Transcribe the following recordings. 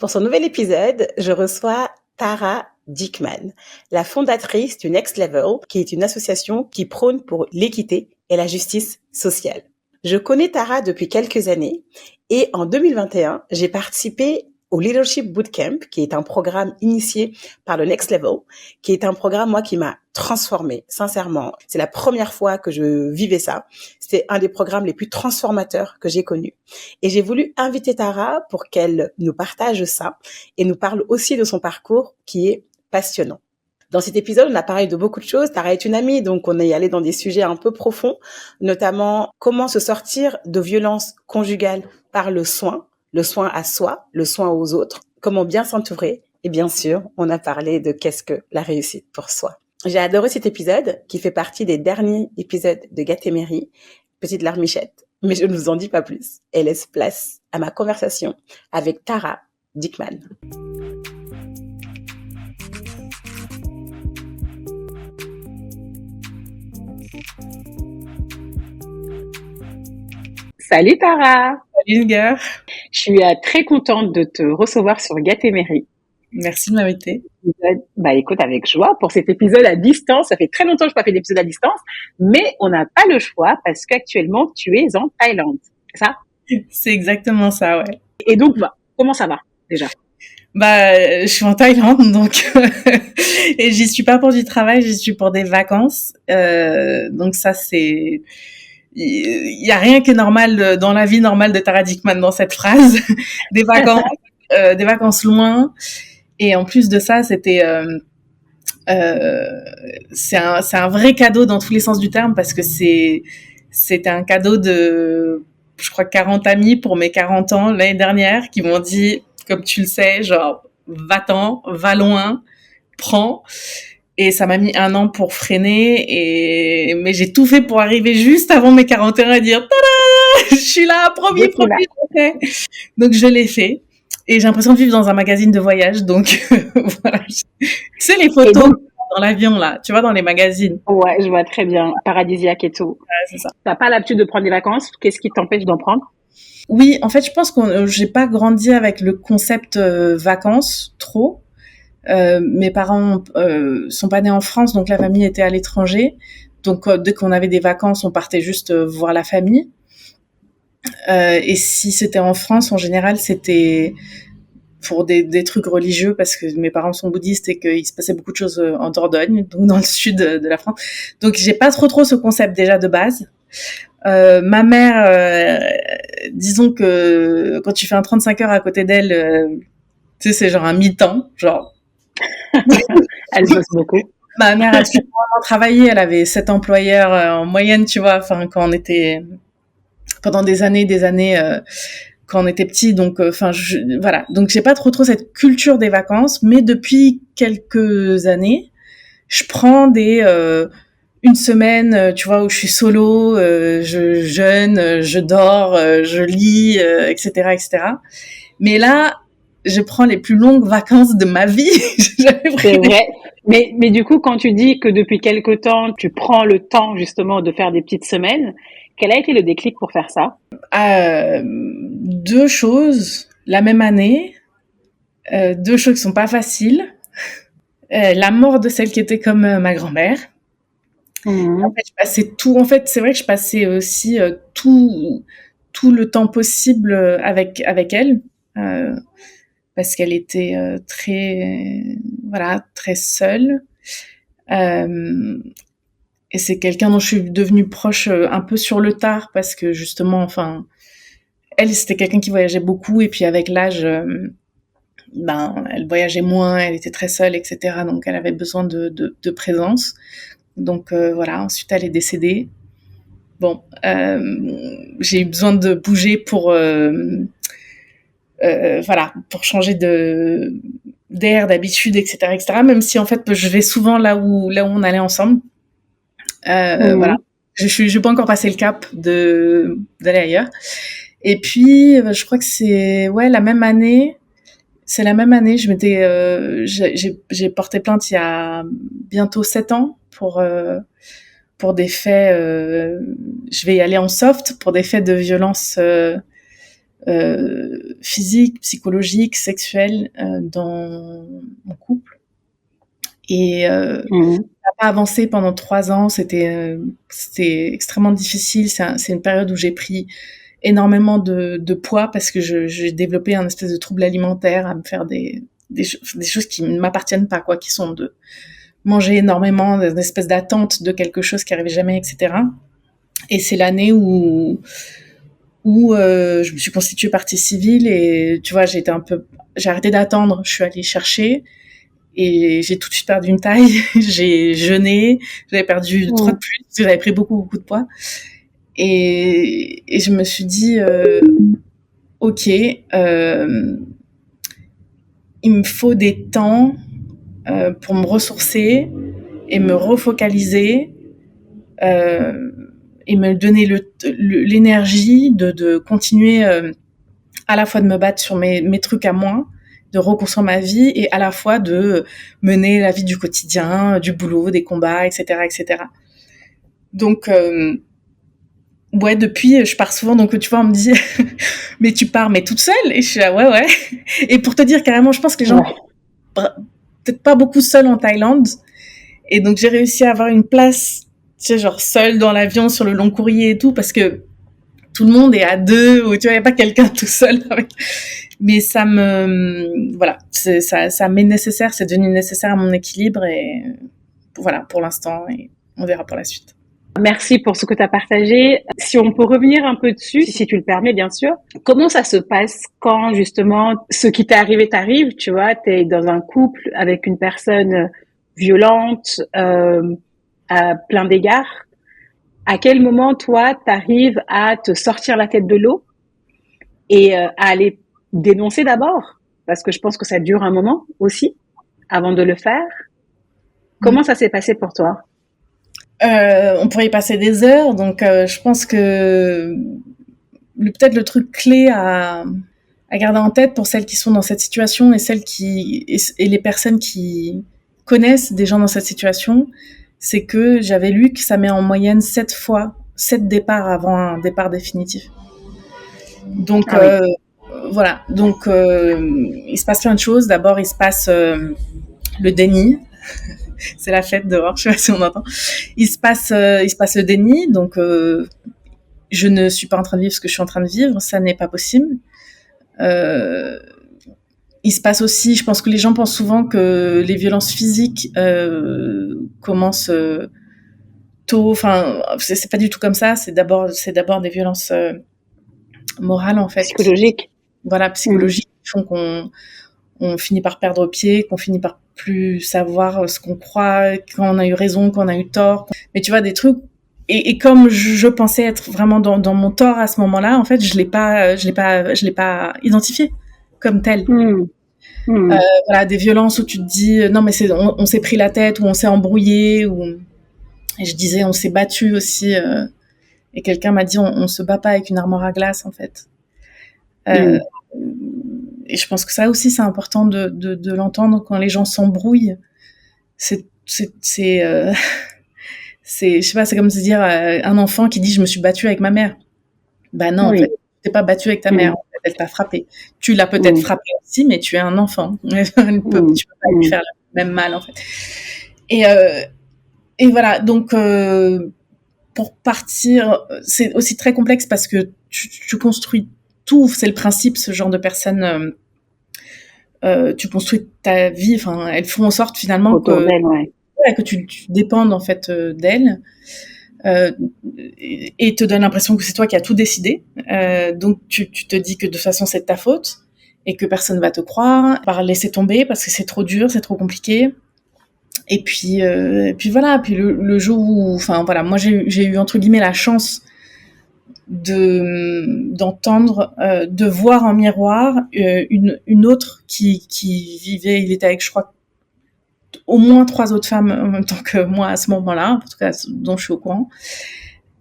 Pour ce nouvel épisode, je reçois Tara Dickman, la fondatrice du Next Level, qui est une association qui prône pour l'équité et la justice sociale. Je connais Tara depuis quelques années et en 2021, j'ai participé au Leadership Bootcamp, qui est un programme initié par le Next Level, qui est un programme, moi, qui m'a transformée, sincèrement. C'est la première fois que je vivais ça. C'est un des programmes les plus transformateurs que j'ai connus. Et j'ai voulu inviter Tara pour qu'elle nous partage ça et nous parle aussi de son parcours qui est passionnant. Dans cet épisode, on a parlé de beaucoup de choses. Tara est une amie, donc on est allé dans des sujets un peu profonds, notamment comment se sortir de violences conjugales par le soin à soi, le soin aux autres, comment bien s'entourer. Et bien sûr, on a parlé de qu'est-ce que la réussite pour soi. J'ai adoré cet épisode qui fait partie des derniers épisodes de Gatémérie, petite larmichette, mais je ne vous en dis pas plus et laisse place à ma conversation avec Tara Dickman. Salut Tara. Salut Edgar. Je suis très contente de te recevoir sur Gatémérie. Merci de m'inviter. Bah écoute, avec joie pour cet épisode à distance. Ça fait très longtemps que je n'ai pas fait d'épisode à distance, mais on n'a pas le choix parce qu'actuellement tu es en Thaïlande, c'est ça? C'est exactement ça, ouais. Et donc, comment ça va déjà? Je suis en Thaïlande, donc et j'y suis pas pour du travail, j'y suis pour des vacances. Donc ça, c'est... Il y a rien qui est normal dans la vie normale de Tara Dickman dans cette phrase. Des vacances loin. Et en plus de ça, c'est un vrai cadeau dans tous les sens du terme parce que c'était un cadeau de, je crois, 40 amis pour mes 40 ans l'année dernière qui m'ont dit, comme tu le sais, genre, va-t'en, va loin, prends. Et ça m'a mis 1 an pour freiner, mais j'ai tout fait pour arriver juste avant mes 41 et dire, tada, je suis là, promis. Donc je l'ai fait. Et j'ai l'impression de vivre dans un magazine de voyage, donc voilà. Tu sais, les photos dans l'avion, là, tu vois, dans les magazines. Ouais, je vois très bien, paradisiaque et tout. Ouais, c'est ça. T'as pas l'habitude de prendre des vacances? Qu'est-ce qui t'empêche d'en prendre? Oui, en fait, je pense que j'ai pas grandi avec le concept vacances, trop. Mes parents sont pas nés en France, donc la famille était à l'étranger. Donc dès qu'on avait des vacances, on partait juste voir la famille. Et si c'était en France, en général, c'était pour des trucs religieux parce que mes parents sont bouddhistes et qu'il se passait beaucoup de choses en Dordogne, donc dans le sud de la France. Donc j'ai pas trop ce concept déjà de base. Ma mère, disons que quand tu fais un 35 heures à côté d'elle, tu sais, c'est genre un mi-temps, genre. Elle bosse beaucoup. Ma mère a toujours vraiment travaillé, elle avait 7 employeurs en moyenne, tu vois, enfin quand on était pendant des années quand on était petit, donc voilà. Donc j'ai pas trop cette culture des vacances, mais depuis quelques années, je prends une semaine, tu vois, où je suis solo, je jeûne, je dors, je lis, etc., etc. Mais là, je prends les plus longues vacances de ma vie. C'est vrai. Mais du coup, quand tu dis que depuis quelque temps, tu prends le temps justement de faire des petites semaines, quel a été le déclic pour faire ça? 2 choses la même année, 2 choses qui sont pas faciles. La mort de celle qui était comme ma grand-mère. Mmh. En fait, je passais tout. En fait, c'est vrai que je passais aussi tout le temps possible avec elle, parce qu'elle était très seule. Et c'est quelqu'un dont je suis devenue proche un peu sur le tard parce que justement, enfin, elle c'était quelqu'un qui voyageait beaucoup et puis avec l'âge, elle voyageait moins, elle était très seule, etc. Donc elle avait besoin de présence. Donc voilà, ensuite elle est décédée. Bon, j'ai eu besoin de bouger pour pour changer d'air, d'habitude, etc., etc. Même si en fait je vais souvent là où on allait ensemble. Voilà, je suis pas encore passé le cap d'aller ailleurs. Et puis je crois que c'est la même année. C'est la même année. J'ai porté plainte il y a bientôt 7 ans pour des faits. Je vais y aller en soft pour des faits de violence physique, psychologique, sexuelle dans mon couple. Et ça n'a pas avancé pendant 3 ans. C'était extrêmement difficile. C'est une période où j'ai pris énormément de poids parce que j'ai développé un espèce de trouble alimentaire, à me faire des choses qui ne m'appartiennent pas, quoi, qui sont de manger énormément, une espèce d'attente de quelque chose qui arrivait jamais, etc. Et c'est l'année où je me suis constituée partie civile et tu vois, j'ai arrêté d'attendre, je suis allée chercher et j'ai tout de suite perdu une taille, j'ai jeûné, j'avais perdu 3 de plus, j'avais pris beaucoup de poids et je me suis dit ok, il me faut des temps pour me ressourcer et me refocaliser et me donner l'énergie de continuer à la fois de me battre sur mes trucs à moi, de reconstruire ma vie et à la fois de mener la vie du quotidien, du boulot, des combats, etc., etc. Donc, ouais, depuis, je pars souvent, donc tu vois, on me dit, mais tu pars, mais toute seule? Et je suis là, ouais. Et pour te dire carrément, je pense que les gens, peut-être pas beaucoup seuls en Thaïlande. Et donc, j'ai réussi à avoir une place, tu sais, genre seule dans l'avion sur le long courrier et tout, parce que tout le monde est à 2, ou tu vois, il n'y a pas quelqu'un tout seul avec. Mais ça m'est nécessaire, c'est devenu nécessaire à mon équilibre et voilà, pour l'instant, et on verra pour la suite. Merci pour ce que tu as partagé. Si on peut revenir un peu dessus, si tu le permets, bien sûr. Comment ça se passe quand, justement, ce qui t'est arrivé t'arrive, tu vois, t'es dans un couple avec une personne violente, à plein d'égards. À quel moment, toi, t'arrives à te sortir la tête de l'eau et à aller dénoncer d'abord? Parce que je pense que ça dure un moment aussi, avant de le faire. Comment ça s'est passé pour toi? On pourrait y passer des heures, donc je pense que peut-être le truc clé à garder en tête pour celles qui sont dans cette situation et les personnes qui connaissent des gens dans cette situation, c'est que j'avais lu que ça met en moyenne 7 départs avant un départ définitif. Donc voilà, donc il se passe plein de choses. D'abord, il se passe le déni. C'est la fête dehors, je sais pas si on entend. Il se passe le déni, donc je ne suis pas en train de vivre ce que je suis en train de vivre, ça n'est pas possible. Il se passe aussi, je pense que les gens pensent souvent que les violences physiques commencent tôt, enfin c'est pas du tout comme ça, c'est d'abord des violences morales en fait. Psychologiques. Voilà, psychologiques, qui font qu'on finit par perdre pied, qu'on finit par plus savoir ce qu'on croit, quand on a eu raison, quand on a eu tort. Mais tu vois, des trucs. Et comme je pensais être vraiment dans mon tort à ce moment-là, en fait, je l'ai pas identifié comme tel. Voilà, des violences où tu te dis non mais on s'est pris la tête, ou on s'est embrouillé, et je disais on s'est battu aussi. Et quelqu'un m'a dit on se bat pas avec une armoire à glace en fait. Et je pense que ça aussi c'est important de l'entendre quand les gens s'embrouillent. C'est je sais pas, c'est comme se dire un enfant qui dit je me suis battu avec ma mère. Bah non, en fait, tu t'es pas battu avec ta mère, en fait, elle t'a frappé. Tu l'as peut-être frappé aussi, mais tu es un enfant. Tu peux pas lui faire le même mal en fait. Et voilà, donc pour partir, c'est aussi très complexe parce que tu construis tout, c'est le principe, ce genre de personnes, tu construis ta vie, enfin, elles font en sorte finalement que tu dépendes en fait d'elles, et te donne l'impression que c'est toi qui as tout décidé, donc tu te dis que de toute façon c'est de ta faute et que personne va te croire, par laisser tomber parce que c'est trop dur, c'est trop compliqué. Et puis voilà, puis le jour où, enfin voilà, moi j'ai eu entre guillemets la chance d'entendre, de voir en miroir une autre qui vivait, il était avec, je crois, au moins 3 autres femmes en même temps que moi à ce moment-là, en tout cas dont je suis au courant.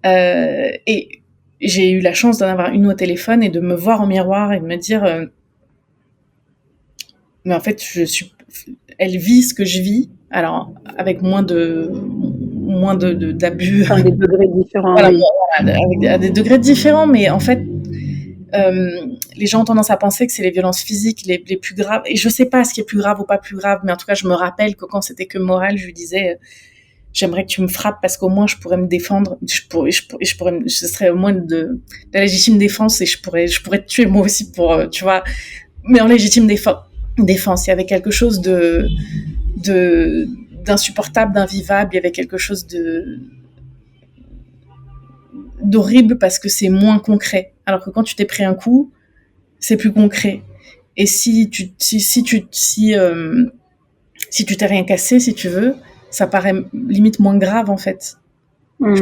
Et j'ai eu la chance d'en avoir une au téléphone et de me voir en miroir et de me dire mais en fait elle vit ce que je vis, alors avec moins d'abus, enfin, des degrés différents. Voilà, avec des degrés différents, mais en fait les gens ont tendance à penser que c'est les violences physiques les plus graves. Et je sais pas ce qui est plus grave ou pas plus grave, mais en tout cas, je me rappelle que quand c'était que moral, je lui disais, j'aimerais que tu me frappes parce qu'au moins je pourrais me défendre. Ce serait au moins de la légitime défense et je pourrais te tuer moi aussi pour, tu vois. Mais en légitime défense, il y avait quelque chose d'insupportable, d'invivable. Il y avait quelque chose d'horrible parce que c'est moins concret. Alors que quand tu t'es pris un coup, c'est plus concret. Et si tu t'es rien cassé, si tu veux, ça paraît limite moins grave en fait. Ouais.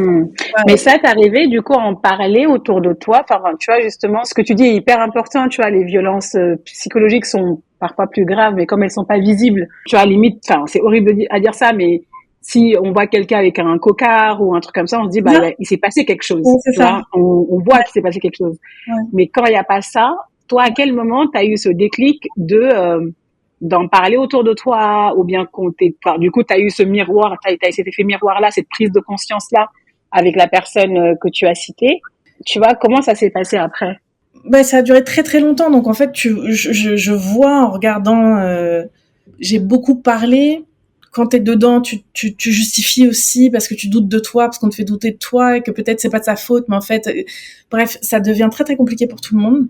Mais ça, t'arrivais du coup à en parler autour de toi. Enfin, tu vois, justement, ce que tu dis est hyper important. Tu vois, les violences psychologiques sont parfois plus graves, mais comme elles sont pas visibles, tu vois, limite, enfin, c'est horrible à dire ça, mais si on voit quelqu'un avec un cocard ou un truc comme ça, on se dit, il s'est passé quelque chose. Oui, c'est tu ça. vois, on voit qu'il s'est passé quelque chose. Ouais. Mais quand il n'y a pas ça, toi, à quel moment t'as eu ce déclic d'en parler autour de toi, ou bien du coup, t'as eu ce miroir, t'as cet effet miroir-là, cette prise de conscience-là avec la personne que tu as citée. Tu vois, comment ça s'est passé après? Ça a duré très très longtemps. Donc en fait, je vois en regardant, j'ai beaucoup parlé. Quand t'es dedans, tu justifies aussi parce que tu doutes de toi, parce qu'on te fait douter de toi et que peut-être c'est pas de sa faute, mais en fait, bref, ça devient très très compliqué pour tout le monde.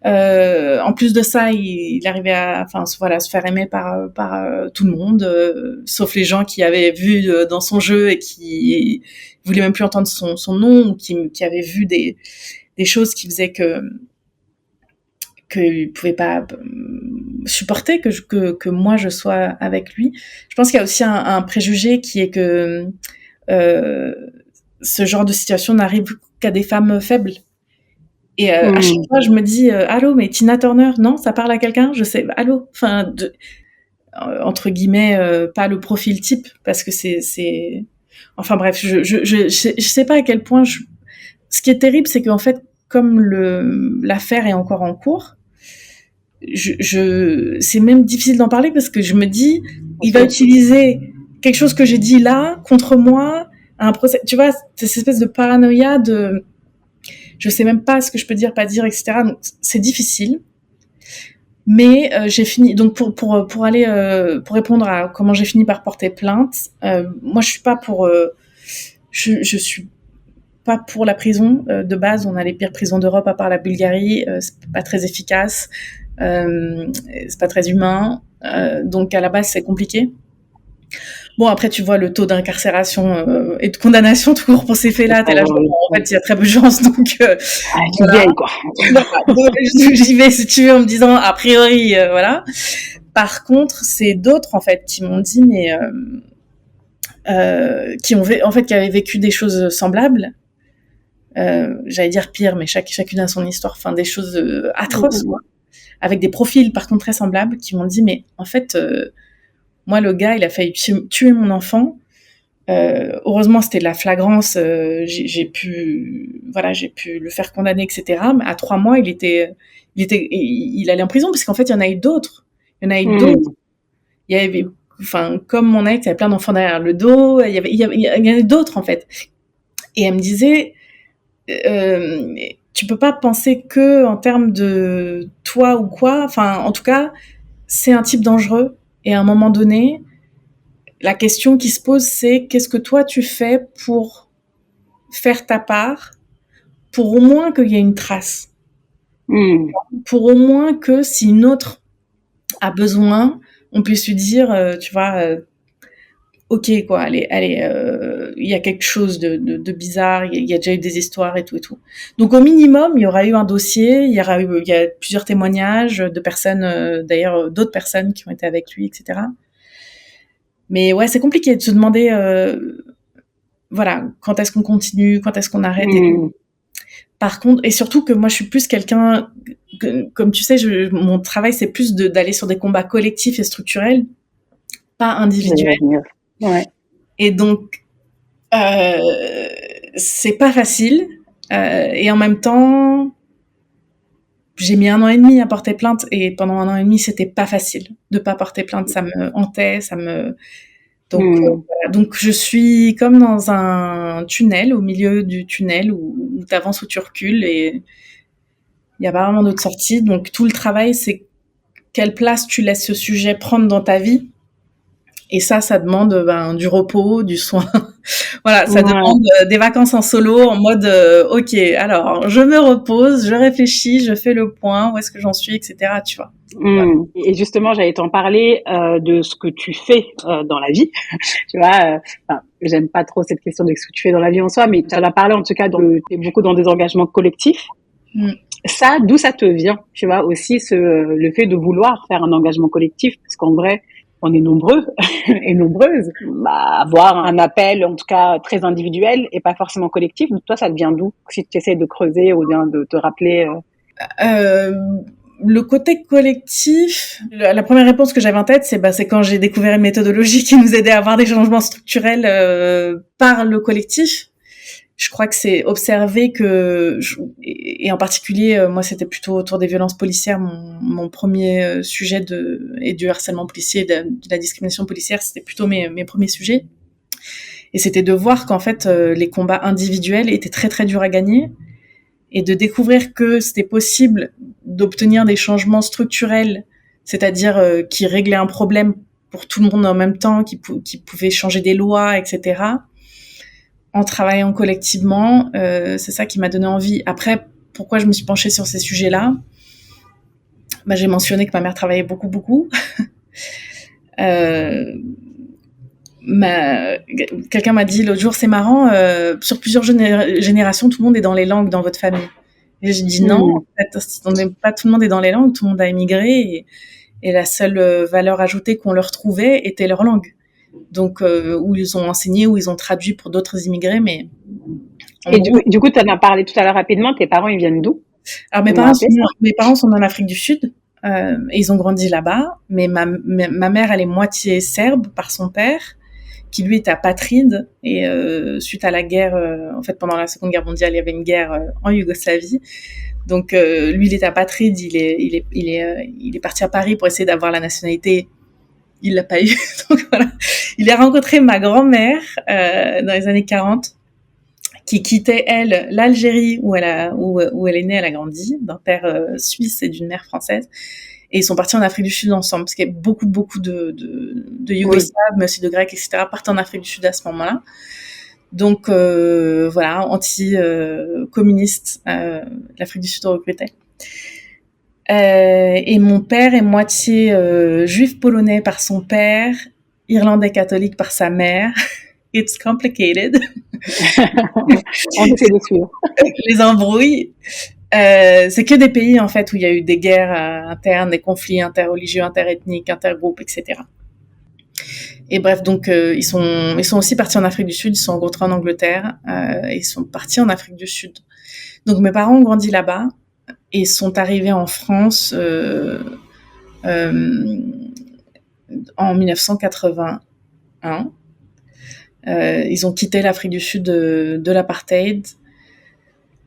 En plus de ça, il arrivait à, se faire aimer par tout le monde, sauf les gens qui avaient vu dans son jeu et qui voulaient même plus entendre son nom, ou qui avaient vu des choses qui faisaient qu'il pouvait pas supporter que moi je sois avec lui. Je pense qu'il y a aussi un préjugé qui est que ce genre de situation n'arrive qu'à des femmes faibles. Et à chaque fois, je me dis, allô, mais Tina Turner, non, ça parle à quelqu'un, je sais, allô, entre guillemets, pas le profil type, parce que enfin bref, je sais pas à quel point ce qui est terrible, c'est qu'en fait, comme l'affaire est encore en cours, c'est même difficile d'en parler parce que je me dis, il va utiliser quelque chose que j'ai dit là contre moi à un procès. Tu vois, cette espèce de paranoïa de, je sais même pas ce que je peux dire, pas dire, etc. Donc, c'est difficile. Mais j'ai fini. Donc pour aller pour répondre à comment j'ai fini par porter plainte, moi je suis pas pour je suis pas pour la prison de base. On a les pires prisons d'Europe à part la Bulgarie. C'est pas très efficace. C'est pas très humain. Donc à la base c'est compliqué. Bon, après, tu vois le taux d'incarcération et de condamnation tout court pour ces faits-là. T'es là, genre, en fait, il y a très peu de chance, donc tu vieilles, quoi. J'y vais, si tu veux, en me disant, a priori, voilà. Par contre, c'est d'autres, en fait, qui m'ont dit, mais qui avaient vécu des choses semblables. J'allais dire pire, mais chacune a son histoire. Enfin, des choses atroces, quoi. Avec des profils, par contre, très semblables, qui m'ont dit, mais en fait... moi, le gars, il a failli tuer mon enfant. Heureusement, c'était de la flagrance. J'ai pu le faire condamner, etc. Mais à 3 mois, il allait en prison parce qu'en fait, il y en a eu d'autres. Il y avait, comme mon ex, il y avait plein d'enfants derrière le dos. Il y en avait d'autres, en fait. Et elle me disait, tu peux pas penser que en termes de toi ou quoi. Enfin, en tout cas, c'est un type dangereux. Et à un moment donné, la question qui se pose, c'est qu'est-ce que toi tu fais pour faire ta part, pour au moins qu'il y ait une trace, pour au moins que si une autre a besoin, on puisse lui dire, tu vois, ok quoi, allez, il y a quelque chose de bizarre, il y a déjà eu des histoires et tout et tout. Donc au minimum, il y aura eu un dossier, il y a plusieurs témoignages de personnes, d'ailleurs d'autres personnes qui ont été avec lui, etc. Mais ouais, c'est compliqué de se demander, voilà, quand est-ce qu'on continue, quand est-ce qu'on arrête. Par contre, et surtout que moi, je suis plus quelqu'un, comme tu sais, mon travail, c'est plus d'aller sur des combats collectifs et structurels, pas individuels. Ouais. Et donc, c'est pas facile. Et en même temps, j'ai mis 1 an et demi à porter plainte, et pendant 1 an et demi, c'était pas facile de pas porter plainte. Ça me hantait, donc, voilà. Donc je suis comme dans un tunnel, au milieu du tunnel où tu avances ou tu recules, et Il y a pas vraiment d'autre sortie. Donc tout le travail, c'est quelle place tu laisses ce sujet prendre dans ta vie. Et ça demande du repos, du soin. Voilà, ça demande des vacances en solo, en mode ok, alors je me repose, je réfléchis, je fais le point, où est-ce que j'en suis, etc. Tu vois. Voilà. Et justement, j'allais t'en parler de ce que tu fais dans la vie. Tu vois, j'aime pas trop cette question de ce que tu fais dans la vie en soi, mais tu en as parlé en tout cas, t'es beaucoup dans des engagements collectifs. Ça, d'où ça te vient, tu vois, aussi le fait de vouloir faire un engagement collectif, parce qu'en vrai, on est nombreux et nombreuses à avoir un appel, en tout cas très individuel et pas forcément collectif. Donc toi, ça te vient d'où, si tu essaies de creuser ou bien de te rappeler Le côté collectif, la première réponse que j'avais en tête, c'est quand j'ai découvert une méthodologie qui nous aidait à avoir des changements structurels par le collectif. Je crois que c'est observé que, et en particulier, moi, c'était plutôt autour des violences policières, mon premier sujet et du harcèlement policier, de la discrimination policière, c'était plutôt mes premiers sujets. Et c'était de voir qu'en fait, les combats individuels étaient très, très durs à gagner, et de découvrir que c'était possible d'obtenir des changements structurels, c'est-à-dire qui réglaient un problème pour tout le monde en même temps, qui pouvaient changer des lois, etc., en travaillant collectivement, c'est ça qui m'a donné envie. Après, pourquoi je me suis penchée sur ces sujets-là ? J'ai mentionné que ma mère travaillait beaucoup. Quelqu'un m'a dit l'autre jour, c'est marrant, sur plusieurs générations, tout le monde est dans les langues dans votre famille. Et j'ai dit non, en fait, pas tout le monde est dans les langues, tout le monde a émigré, et la seule valeur ajoutée qu'on leur trouvait était leur langue. Donc, où ils ont enseigné, où ils ont traduit pour d'autres immigrés, mais... Et du coup, tu en as parlé tout à l'heure rapidement, tes parents, ils viennent d'où ? Alors, mes parents sont en Afrique du Sud, et ils ont grandi là-bas, mais ma mère, elle est moitié serbe par son père, qui lui était apatride, et suite à la guerre, en fait, pendant la Seconde Guerre mondiale, il y avait une guerre en Yougoslavie. Donc, lui, il est apatride, il est parti à Paris pour essayer d'avoir la nationalité. Il l'a pas eu. Donc voilà. Il a rencontré ma grand-mère dans les années 40, qui quittait elle l'Algérie où elle est née, elle a grandi, d'un père suisse et d'une mère française, et ils sont partis en Afrique du Sud ensemble, parce qu'il y a beaucoup de Yougoslaves, mais aussi de Grecs, etc., partent en Afrique du Sud à ce moment-là. Donc voilà, anti-communiste, l'Afrique du Sud recrutait. Et mon père est moitié juif polonais par son père, irlandais catholique par sa mère. It's complicated. On essaie de suivre. Les embrouilles. C'est que des pays en fait où il y a eu des guerres internes, des conflits interreligieux, interethniques, intergroupes, etc. Et bref, donc ils sont aussi partis en Afrique du Sud, ils se sont rencontrés en Angleterre, et ils sont partis en Afrique du Sud. Donc mes parents ont grandi là-bas et sont arrivés en France en 1981. Ils ont quitté l'Afrique du Sud de l'apartheid,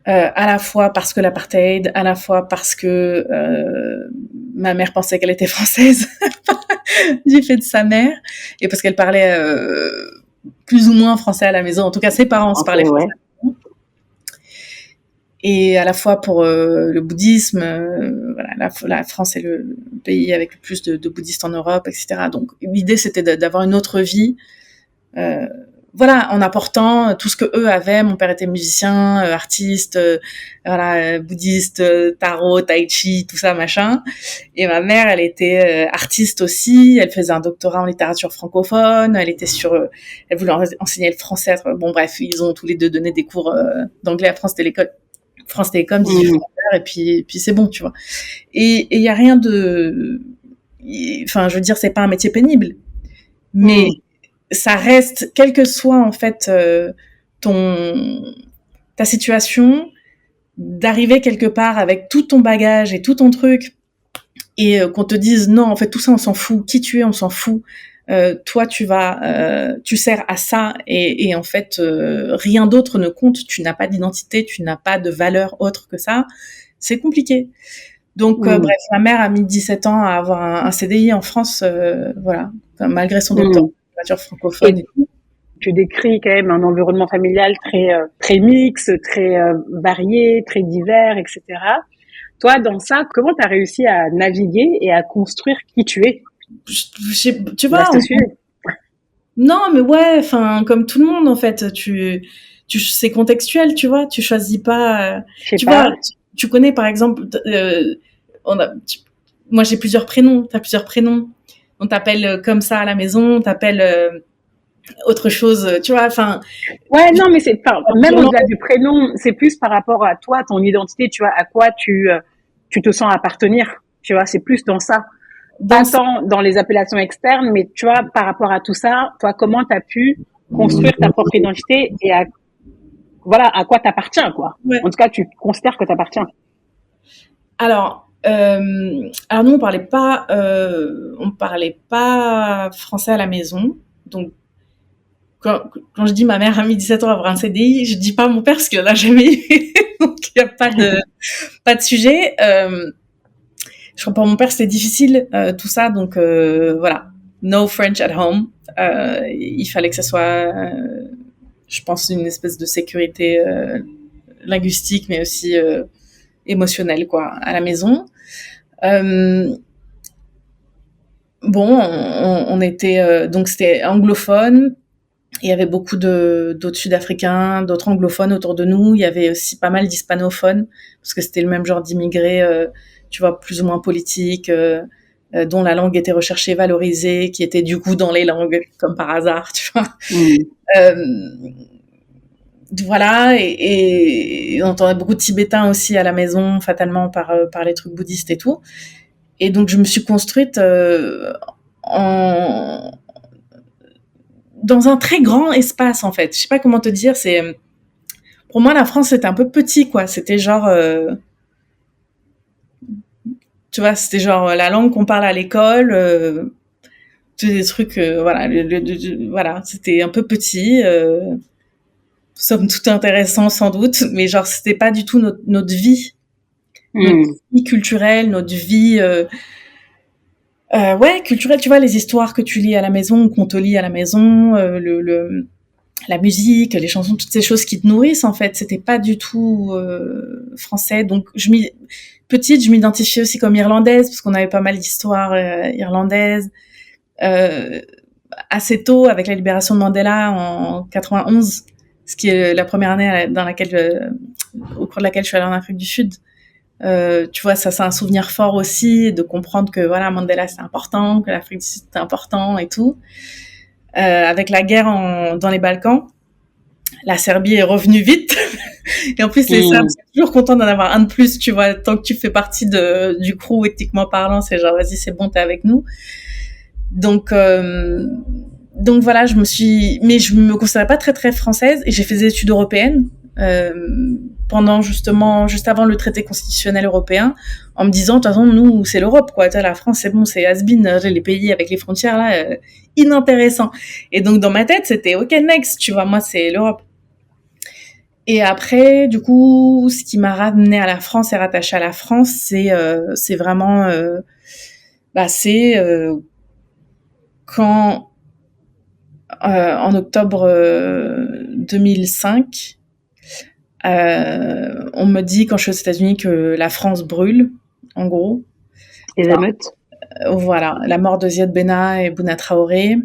à la fois parce que l'apartheid, à la fois parce que ma mère pensait qu'elle était française du fait de sa mère, et parce qu'elle parlait plus ou moins français à la maison. En tout cas, ses parents se parlaient français. Et à la fois pour le bouddhisme, voilà, la France est le pays avec le plus de bouddhistes en Europe, etc. Donc l'idée c'était d'avoir une autre vie, voilà, en apportant tout ce que eux avaient. Mon père était musicien, artiste, voilà, bouddhiste, tarot, tai chi, tout ça, machin. Et ma mère, elle était artiste aussi. Elle faisait un doctorat en littérature francophone. Elle était elle voulait enseigner le français. Bon, bref, ils ont tous les deux donné des cours d'anglais à France Télécom, 18 heures, et puis c'est bon, tu vois. Et il y a rien de, enfin, je veux dire, c'est pas un métier pénible, mais ça reste, quelle que soit en fait ta situation, d'arriver quelque part avec tout ton bagage et tout ton truc, et qu'on te dise non, en fait tout ça on s'en fout, qui tu es on s'en fout, toi tu sers à ça, et en fait rien d'autre ne compte, tu n'as pas d'identité, tu n'as pas de valeur autre que ça, c'est compliqué. Donc bref, ma mère a mis 17 ans à avoir un CDI en France, voilà, malgré son doctorat francophone. Et tu décris quand même un environnement familial très mixte, très varié, très divers, etc. Toi, dans ça, comment tu as réussi à naviguer et à construire qui tu es? Tu vois, Vaste sujet. non, mais ouais, enfin, comme tout le monde, en fait, c'est contextuel, tu vois, tu choisis pas, Je sais tu vois, pas. tu connais, par exemple, on a, moi, j'ai plusieurs prénoms, t'as plusieurs prénoms. On t'appelle comme ça à la maison, on t'appelle autre chose, tu vois, enfin. Ouais, non, mais même au-delà du prénom, c'est plus par rapport à toi, ton identité, tu vois, à quoi tu te sens appartenir. Tu vois, c'est plus dans ça. Pas Dans tant dans les appellations externes, mais tu vois, par rapport à tout ça, toi, comment tu as pu construire ta propre identité et voilà, à quoi t'appartiens, quoi. ouais. En tout cas, tu considères que t'appartiens. Alors nous on parlait pas français à la maison, donc quand je dis ma mère a mis 17 ans à avoir un CDI, je dis pas mon père parce qu'il en a jamais eu, donc il y a pas de sujet. Je crois pour mon père c'était difficile tout ça, donc voilà, no French at home. Il fallait que ça soit, je pense, une espèce de sécurité linguistique, mais aussi émotionnelle quoi, à la maison. Bon, on était donc c'était anglophone. Il y avait beaucoup d'autres Sud-Africains, d'autres anglophones autour de nous. Il y avait aussi pas mal d'hispanophones parce que c'était le même genre d'immigrés, tu vois, plus ou moins politiques, dont la langue était recherchée, valorisée, qui étaient du coup dans les langues comme par hasard, tu vois. Euh, voilà, et on entendait beaucoup de Tibétains aussi à la maison, fatalement par les trucs bouddhistes et tout. Et donc je me suis construite en dans un très grand espace en fait. Je sais pas comment te dire. C'est pour moi la France c'était un peu petit quoi. C'était genre tu vois c'était genre la langue qu'on parle à l'école. Tous des trucs voilà voilà c'était un peu petit. Somme toute intéressant sans doute, mais genre c'était pas du tout notre vie, notre vie culturelle, notre vie ouais culturelle. Tu vois les histoires que tu lis à la maison ou qu'on te lit à la maison, la musique, les chansons, toutes ces choses qui te nourrissent en fait, c'était pas du tout français. Donc petite, je m'identifiais aussi comme irlandaise parce qu'on avait pas mal d'histoires irlandaises. Euh, Assez tôt, avec la libération de Mandela en 91, ce qui est la première année dans laquelle au cours de laquelle je suis allée en Afrique du Sud. Tu vois, ça c'est un souvenir fort aussi de comprendre que voilà Mandela c'est important, que l'Afrique du Sud c'est important et tout. Avec la guerre dans les Balkans, la Serbie est revenue vite. Et en plus, les Serbes sont toujours contents d'en avoir un de plus, tu vois, tant que tu fais partie du crew, éthiquement parlant, c'est genre, vas-y, c'est bon, t'es avec nous. Donc voilà, mais je me considérais pas très, très française et j'ai fait des études européennes, pendant justement, juste avant le traité constitutionnel européen, en me disant, de toute façon, nous, c'est l'Europe, quoi. La France, c'est bon, c'est has-been, les pays avec les frontières, là, inintéressant. Et donc, dans ma tête, c'était, OK, next, tu vois, moi, c'est l'Europe. Et après, du coup, ce qui m'a ramené à la France et rattaché à la France, c'est vraiment, c'est quand en octobre 2005, on me dit quand je suis aux États-Unis que la France brûle, en gros. Les émeutes. Voilà, la mort de Ziad Benna et Bouna Traoré,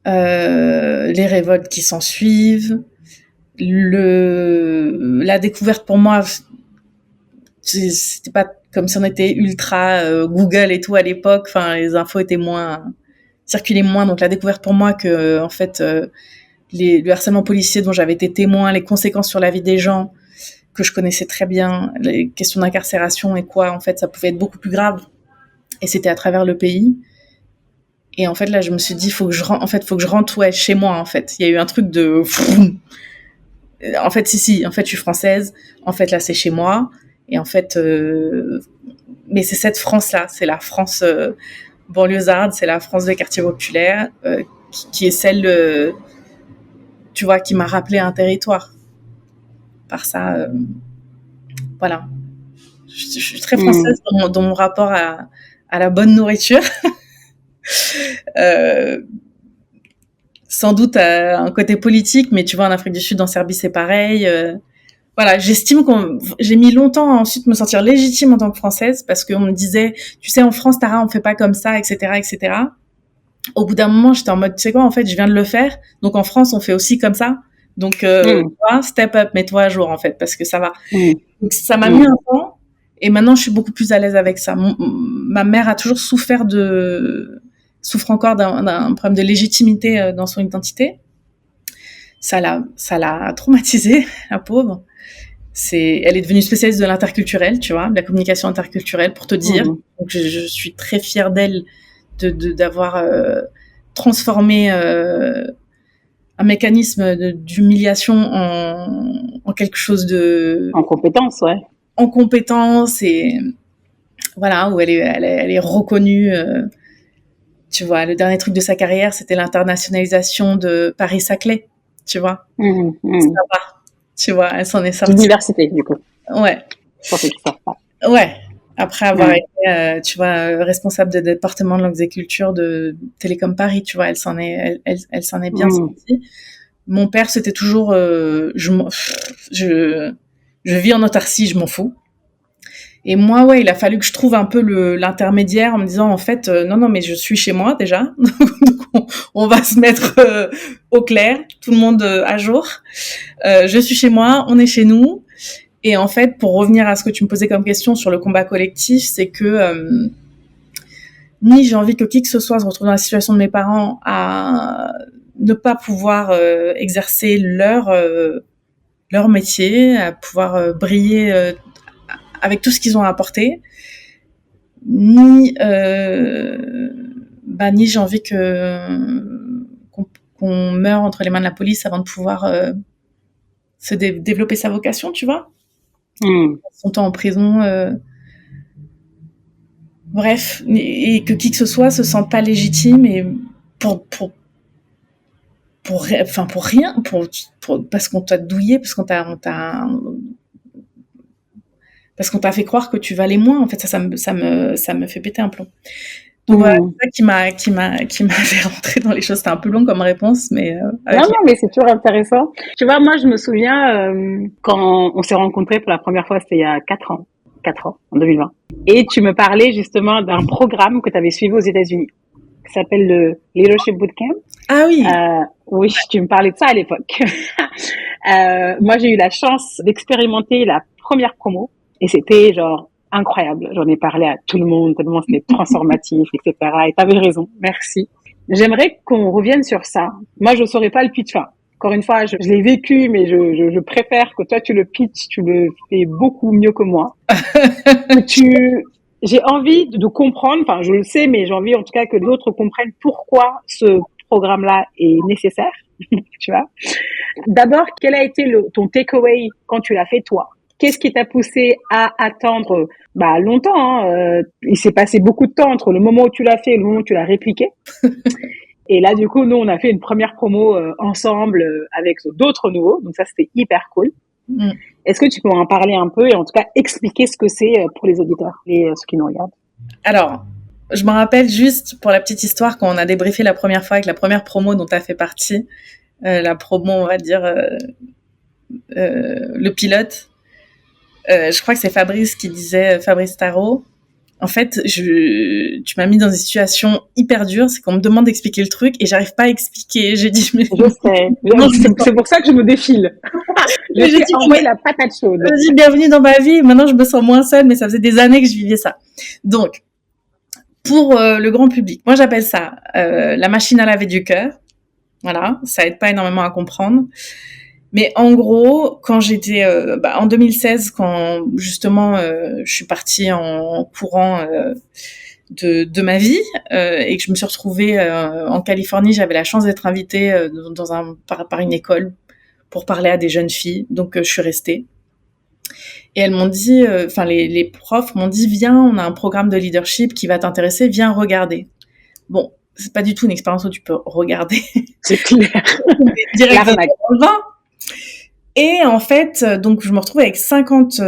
les révoltes qui s'en suivent, la découverte pour moi, c'était pas comme si on était ultra Google et tout à l'époque. Enfin, les infos circulaient moins. Donc la découverte pour moi que en fait le harcèlement policier dont j'avais été témoin, les conséquences sur la vie des gens que je connaissais très bien, les questions d'incarcération et quoi, en fait, ça pouvait être beaucoup plus grave. Et c'était à travers le pays. Et en fait, là, je me suis dit, faut que je rentre chez moi, en fait. Il y a eu un truc de... En fait, si, en fait, je suis française. En fait, là, c'est chez moi. Et en fait, mais c'est cette France-là. C'est la France banlieusarde, c'est la France des quartiers populaires, qui est celle, tu vois, qui m'a rappelé un territoire. Par ça, voilà. Je suis très française dans mon rapport à la bonne nourriture. Sans doute un côté politique, mais tu vois, en Afrique du Sud, en Serbie, c'est pareil. voilà, j'estime j'ai mis longtemps à ensuite me sentir légitime en tant que Française parce qu'on me disait, tu sais, en France, Tara, on fait pas comme ça, etc., etc. Au bout d'un moment, j'étais en mode, tu sais quoi, en fait, je viens de le faire. Donc, en France, on fait aussi comme ça. Donc, toi, step up, mets-toi à jour, en fait, parce que ça va. Donc, ça m'a mis un temps. Et maintenant, je suis beaucoup plus à l'aise avec ça. Ma mère a toujours souffre encore d'un problème de légitimité dans son identité. Ça l'a traumatisée, la pauvre. Elle est devenue spécialiste de l'interculturel, tu vois, de la communication interculturelle, pour te dire. Donc, je suis très fière d'elle d'avoir transformé un mécanisme d'humiliation en quelque chose en compétence, ouais. En compétence, et voilà, où elle est reconnue. Tu vois, le dernier truc de sa carrière, c'était l'internationalisation de Paris-Saclay, tu vois. Ça va, tu vois, elle s'en est sortie. L'université, du coup. Ouais. Pour ceux qui savent pas. Ouais. Après avoir été, tu vois, responsable de département de langues et culture de Télécom Paris, tu vois, elle s'en est bien sortie. Mon père, c'était toujours, je vis en autarcie, je m'en fous. Et moi, ouais, il a fallu que je trouve un peu l'intermédiaire en me disant, en fait, non, mais je suis chez moi déjà, donc on va se mettre au clair, tout le monde à jour. Je suis chez moi, on est chez nous. Et en fait, pour revenir à ce que tu me posais comme question sur le combat collectif, c'est que ni j'ai envie que qui que ce soit se retrouve dans la situation de mes parents à ne pas pouvoir exercer leur métier, à pouvoir briller avec tout ce qu'ils ont à apporter, ni j'ai envie qu'on meure entre les mains de la police avant de pouvoir se développer sa vocation, tu vois. Son temps en prison, bref, et que qui que ce soit se sente pas légitime et pour rien, parce qu'on t'a douillé, parce qu'on t'a fait croire que tu valais moins. En fait, ça me fait péter un plomb. Donc voilà, c'est ça qui m'a fait rentrer dans les choses. C'était un peu long comme réponse, mais non, mais c'est toujours intéressant. Tu vois, moi, je me souviens quand on s'est rencontrés pour la première fois, c'était il y a 4 ans, en 2020. Et tu me parlais justement d'un programme que tu avais suivi aux États-Unis, qui s'appelle le Leadership Bootcamp. Ah oui. Oui, tu me parlais de ça à l'époque. Moi, j'ai eu la chance d'expérimenter la première promo, et c'était genre incroyable. J'en ai parlé à tout le monde, tellement c'était transformatif, etc. Et t'avais raison. Merci. J'aimerais qu'on revienne sur ça. Moi, je saurais pas le pitch. Enfin, encore une fois, je l'ai vécu, mais je préfère que toi, tu le pitches, tu le fais beaucoup mieux que moi. J'ai envie de comprendre, enfin, je le sais, mais j'ai envie en tout cas que d'autres comprennent pourquoi ce programme-là est nécessaire. Tu vois. D'abord, quel a été ton takeaway quand tu l'as fait toi? Qu'est-ce qui t'a poussé à attendre longtemps, il s'est passé beaucoup de temps entre le moment où tu l'as fait et le moment où tu l'as répliqué. Et là, du coup, nous, on a fait une première promo ensemble avec d'autres nouveaux. Donc ça, c'était hyper cool. Est-ce que tu peux en parler un peu et en tout cas expliquer ce que c'est pour les auditeurs et ceux qui nous regardent? Alors, je me rappelle juste, pour la petite histoire, quand on a débriefé la première fois avec la première promo dont tu as fait partie, la promo, on va dire, le pilote, je crois que c'est Fabrice qui disait, Fabrice Tarot, en fait, tu m'as mis dans une situation hyper dure, c'est qu'on me demande d'expliquer le truc et j'arrive pas à expliquer. J'ai dit, mais... Je sais. C'est pour ça que je me défile. J'ai envoyé la patate chaude. J'ai dit, bienvenue dans ma vie. Maintenant, je me sens moins seule, mais ça faisait des années que je vivais ça. Donc, pour le grand public, moi, j'appelle ça la machine à laver du cœur. Voilà, ça aide pas énormément à comprendre. Mais en gros, quand j'étais en 2016, quand justement je suis partie en courant de ma vie et que je me suis retrouvée en Californie, j'avais la chance d'être invitée par une école pour parler à des jeunes filles. Donc je suis restée. Et elles m'ont dit, les profs m'ont dit, viens, on a un programme de leadership qui va t'intéresser, viens regarder. Bon, c'est pas du tout une expérience où tu peux regarder. C'est clair. Direct dans le vin. Et en fait, donc je me retrouve avec 50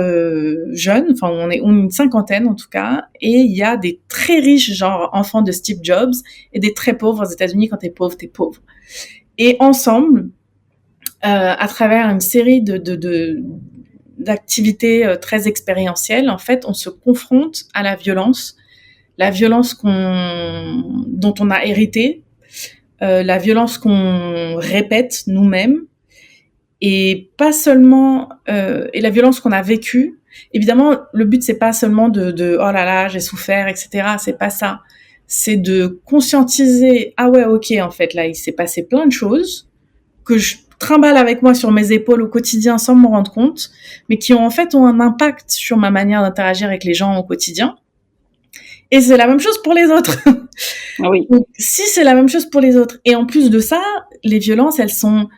jeunes, enfin on est une cinquantaine en tout cas, et il y a des très riches, genre enfants de Steve Jobs, et des très pauvres aux États-Unis. Quand t'es pauvre, t'es pauvre. Et ensemble, à travers une série d'activités très expérientielles, en fait, on se confronte à la violence dont on a hérité, la violence qu'on répète nous-mêmes, et pas seulement et la violence qu'on a vécue. Évidemment, le but c'est pas seulement de oh là là j'ai souffert, etc. C'est pas ça. C'est de conscientiser, ah ouais, ok, en fait là il s'est passé plein de choses que je trimballe avec moi sur mes épaules au quotidien sans m'en rendre compte, mais qui ont un impact sur ma manière d'interagir avec les gens au quotidien. Et c'est la même chose pour les autres. Oui. Donc, si c'est la même chose pour les autres, et en plus de ça, les violences, elles sont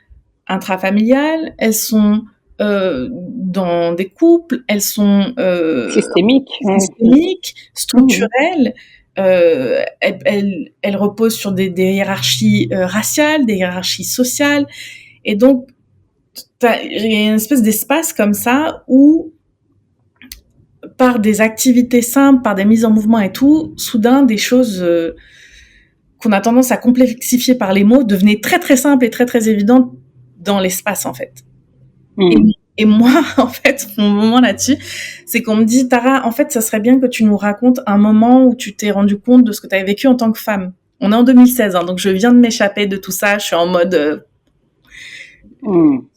intrafamiliales, elles sont dans des couples, elles sont systémiques, structurelles. Elles reposent sur des hiérarchies raciales, des hiérarchies sociales, et donc il y a une espèce d'espace comme ça où, par des activités simples, par des mises en mouvement et tout, soudain des choses qu'on a tendance à complexifier par les mots devenaient très très simples et très très évidentes dans l'espace, en fait. Et moi, en fait, mon moment là-dessus, c'est qu'on me dit, Tara, en fait, ça serait bien que tu nous racontes un moment où tu t'es rendu compte de ce que tu avais vécu en tant que femme. On est en 2016, hein, donc je viens de m'échapper de tout ça, je suis en mode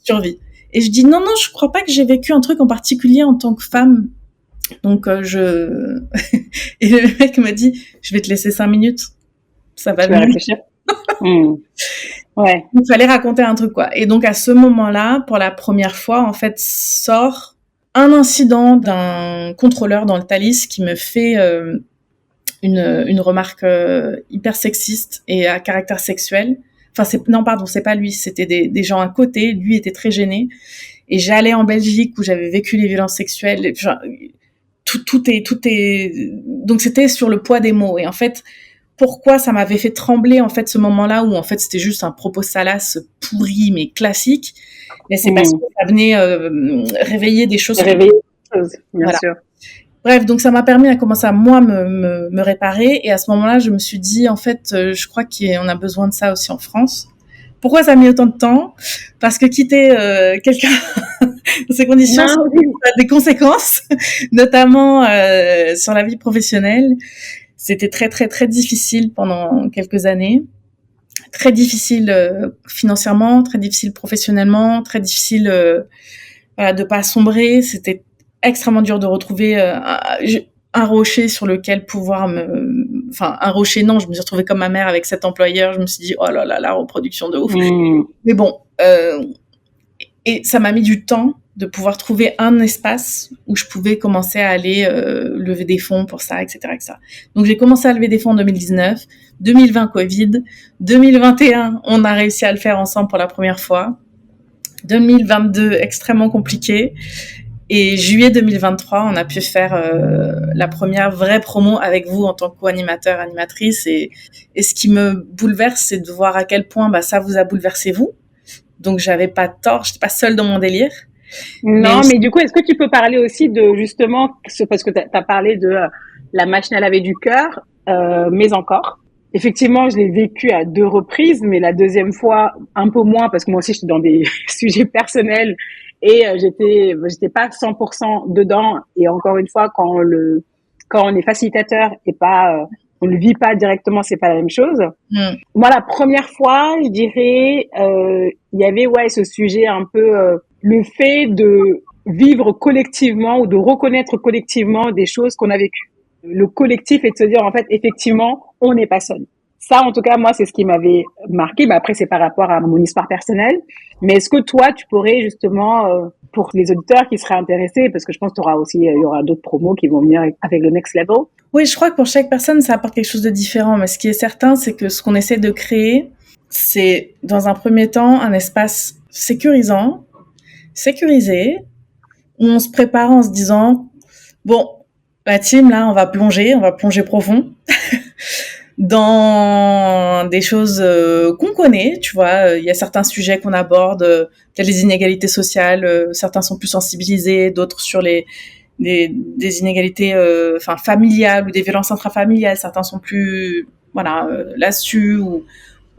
survie. Et je dis, non, je crois pas que j'ai vécu un truc en particulier en tant que femme. Donc et le mec me dit, je vais te laisser 5 minutes. Ça va bien. Réfléchir. Ouais. Il fallait raconter un truc, quoi. Et donc, à ce moment-là, pour la première fois, en fait, sort un incident d'un contrôleur dans le Thalys qui me fait une remarque hyper sexiste et à caractère sexuel. Enfin, c'est pas lui, c'était des gens à côté. Lui était très gêné. Et j'allais en Belgique où j'avais vécu les violences sexuelles. Tout est. Donc, c'était sur le poids des mots. Et en fait, pourquoi ça m'avait fait trembler, en fait, ce moment-là où, en fait, c'était juste un propos salace pourri, mais classique. Mais c'est parce que ça venait réveiller des choses. Bien sûr. Bref, donc ça m'a permis à commencer à moi me réparer. Et à ce moment-là, je me suis dit, en fait, je crois qu'on a besoin de ça aussi en France. Pourquoi ça a mis autant de temps ? Parce que quitter quelqu'un dans ces conditions, ça a des conséquences, notamment sur la vie professionnelle. C'était très, très, très difficile pendant quelques années. Très difficile financièrement, très difficile professionnellement, très difficile de pas sombrer. C'était extrêmement dur de retrouver un rocher sur lequel pouvoir un rocher, non, je me suis retrouvée comme ma mère avec cet employeur. Je me suis dit, oh là là, la reproduction de ouf. Mais bon, et ça m'a mis du temps de pouvoir trouver un espace où je pouvais commencer à aller lever des fonds pour ça, etc., etc. Donc, j'ai commencé à lever des fonds en 2019, 2020, Covid, 2021, on a réussi à le faire ensemble pour la première fois, 2022, extrêmement compliqué, et juillet 2023, on a pu faire la première vraie promo avec vous en tant que co-animateur, animatrice, et ce qui me bouleverse, c'est de voir à quel point ça vous a bouleversé vous. Donc, j'avais pas tort, j'étais pas seule dans mon délire. Non, mais du coup, est-ce que tu peux parler aussi de justement, parce que tu as parlé de la machine à laver du cœur, mais encore. Effectivement, je l'ai vécu à 2 reprises, mais la deuxième fois, un peu moins, parce que moi aussi, j'étais dans des sujets personnels et j'étais pas 100% dedans. Et encore une fois, quand on est facilitateur et pas, on le vit pas directement, c'est pas la même chose. Moi, la première fois, je dirais, il y avait, ce sujet un peu, le fait de vivre collectivement ou de reconnaître collectivement des choses qu'on a vécues. Le collectif est de se dire, en fait, effectivement, on n'est pas seul. Ça, en tout cas, moi, c'est ce qui m'avait marqué. Mais après, c'est par rapport à mon histoire personnelle. Mais est-ce que toi, tu pourrais justement, pour les auditeurs qui seraient intéressés, parce que je pense qu'il y aura d'autres promos qui vont venir avec le Next Level. Oui, je crois que pour chaque personne, ça apporte quelque chose de différent. Mais ce qui est certain, c'est que ce qu'on essaie de créer, c'est, dans un premier temps, un espace sécurisé, où on se prépare en se disant, bon, la team, là, on va plonger profond dans des choses qu'on connaît, tu vois. Il y a certains sujets qu'on aborde, peut-être les inégalités sociales, certains sont plus sensibilisés, d'autres sur des inégalités familiales ou des violences intrafamiliales, certains sont plus là-dessus, ou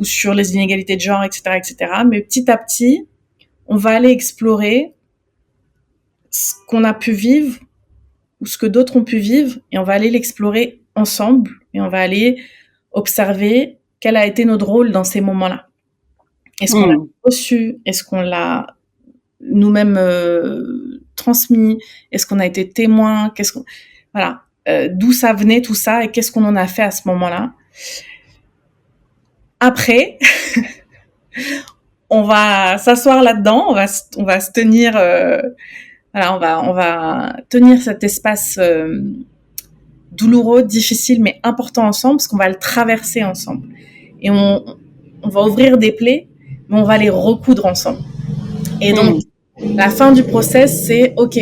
sur les inégalités de genre, etc., etc. Mais petit à petit, on va aller explorer ce qu'on a pu vivre ou ce que d'autres ont pu vivre et on va aller l'explorer ensemble et on va aller observer quel a été notre rôle dans ces moments-là. Est-ce qu'on l'a reçu? Est-ce qu'on l'a nous-mêmes transmis? Est-ce qu'on a été témoin? Voilà, d'où ça venait tout ça et qu'est-ce qu'on en a fait à ce moment-là? Après, on va s'asseoir là-dedans, on va se tenir, voilà, on va tenir cet espace douloureux, difficile, mais important ensemble, parce qu'on va le traverser ensemble. Et on va ouvrir des plaies, mais on va les recoudre ensemble. Et donc, la fin du process, c'est, OK,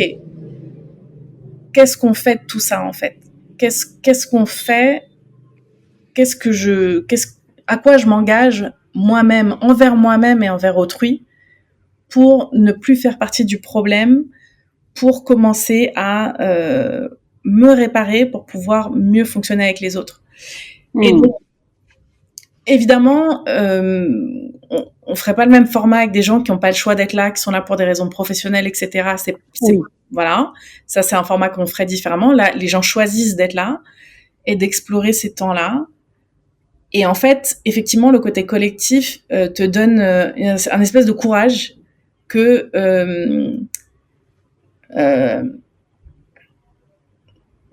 qu'est-ce qu'on fait de tout ça, en fait? Qu'est-ce qu'on fait? À quoi je m'engage moi-même, envers moi-même et envers autrui, pour ne plus faire partie du problème, pour commencer à me réparer, pour pouvoir mieux fonctionner avec les autres. Et donc, évidemment, on ferait pas le même format avec des gens qui n'ont pas le choix d'être là, qui sont là pour des raisons professionnelles, etc. Voilà, ça c'est un format qu'on ferait différemment. Là, les gens choisissent d'être là et d'explorer ces temps-là. Et en fait, effectivement, le côté collectif te donne un espèce de courage que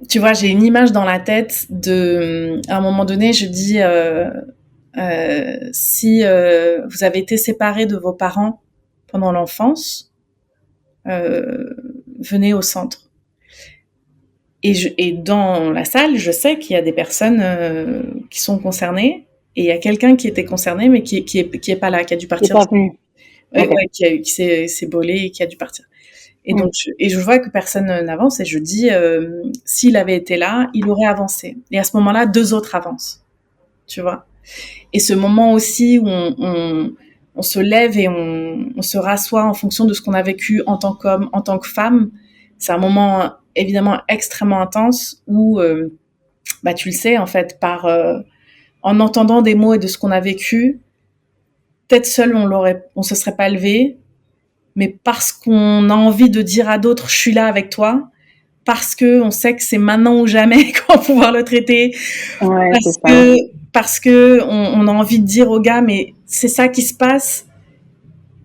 tu vois, j'ai une image dans la tête à un moment donné, je dis si vous avez été séparés de vos parents pendant l'enfance, venez au centre. Et dans la salle, je sais qu'il y a des personnes qui sont concernées, et il y a quelqu'un qui était concerné, mais qui est pas là, qui a dû partir. Qui s'est bolé et qui a dû partir. Et donc, je vois que personne n'avance, et je dis, s'il avait été là, il aurait avancé. Et à ce moment-là, 2 autres avancent. Tu vois? Et ce moment aussi où on se lève et on se rassoit en fonction de ce qu'on a vécu en tant qu'homme, en tant que femme, c'est un moment évidemment extrêmement intense où, tu le sais, en fait, en entendant des mots et de ce qu'on a vécu, peut-être seul on se serait pas levé, mais parce qu'on a envie de dire à d'autres, je suis là avec toi, parce que on sait que c'est maintenant ou jamais qu'on va pouvoir le traiter, parce que on a envie de dire aux gars, mais c'est ça qui se passe,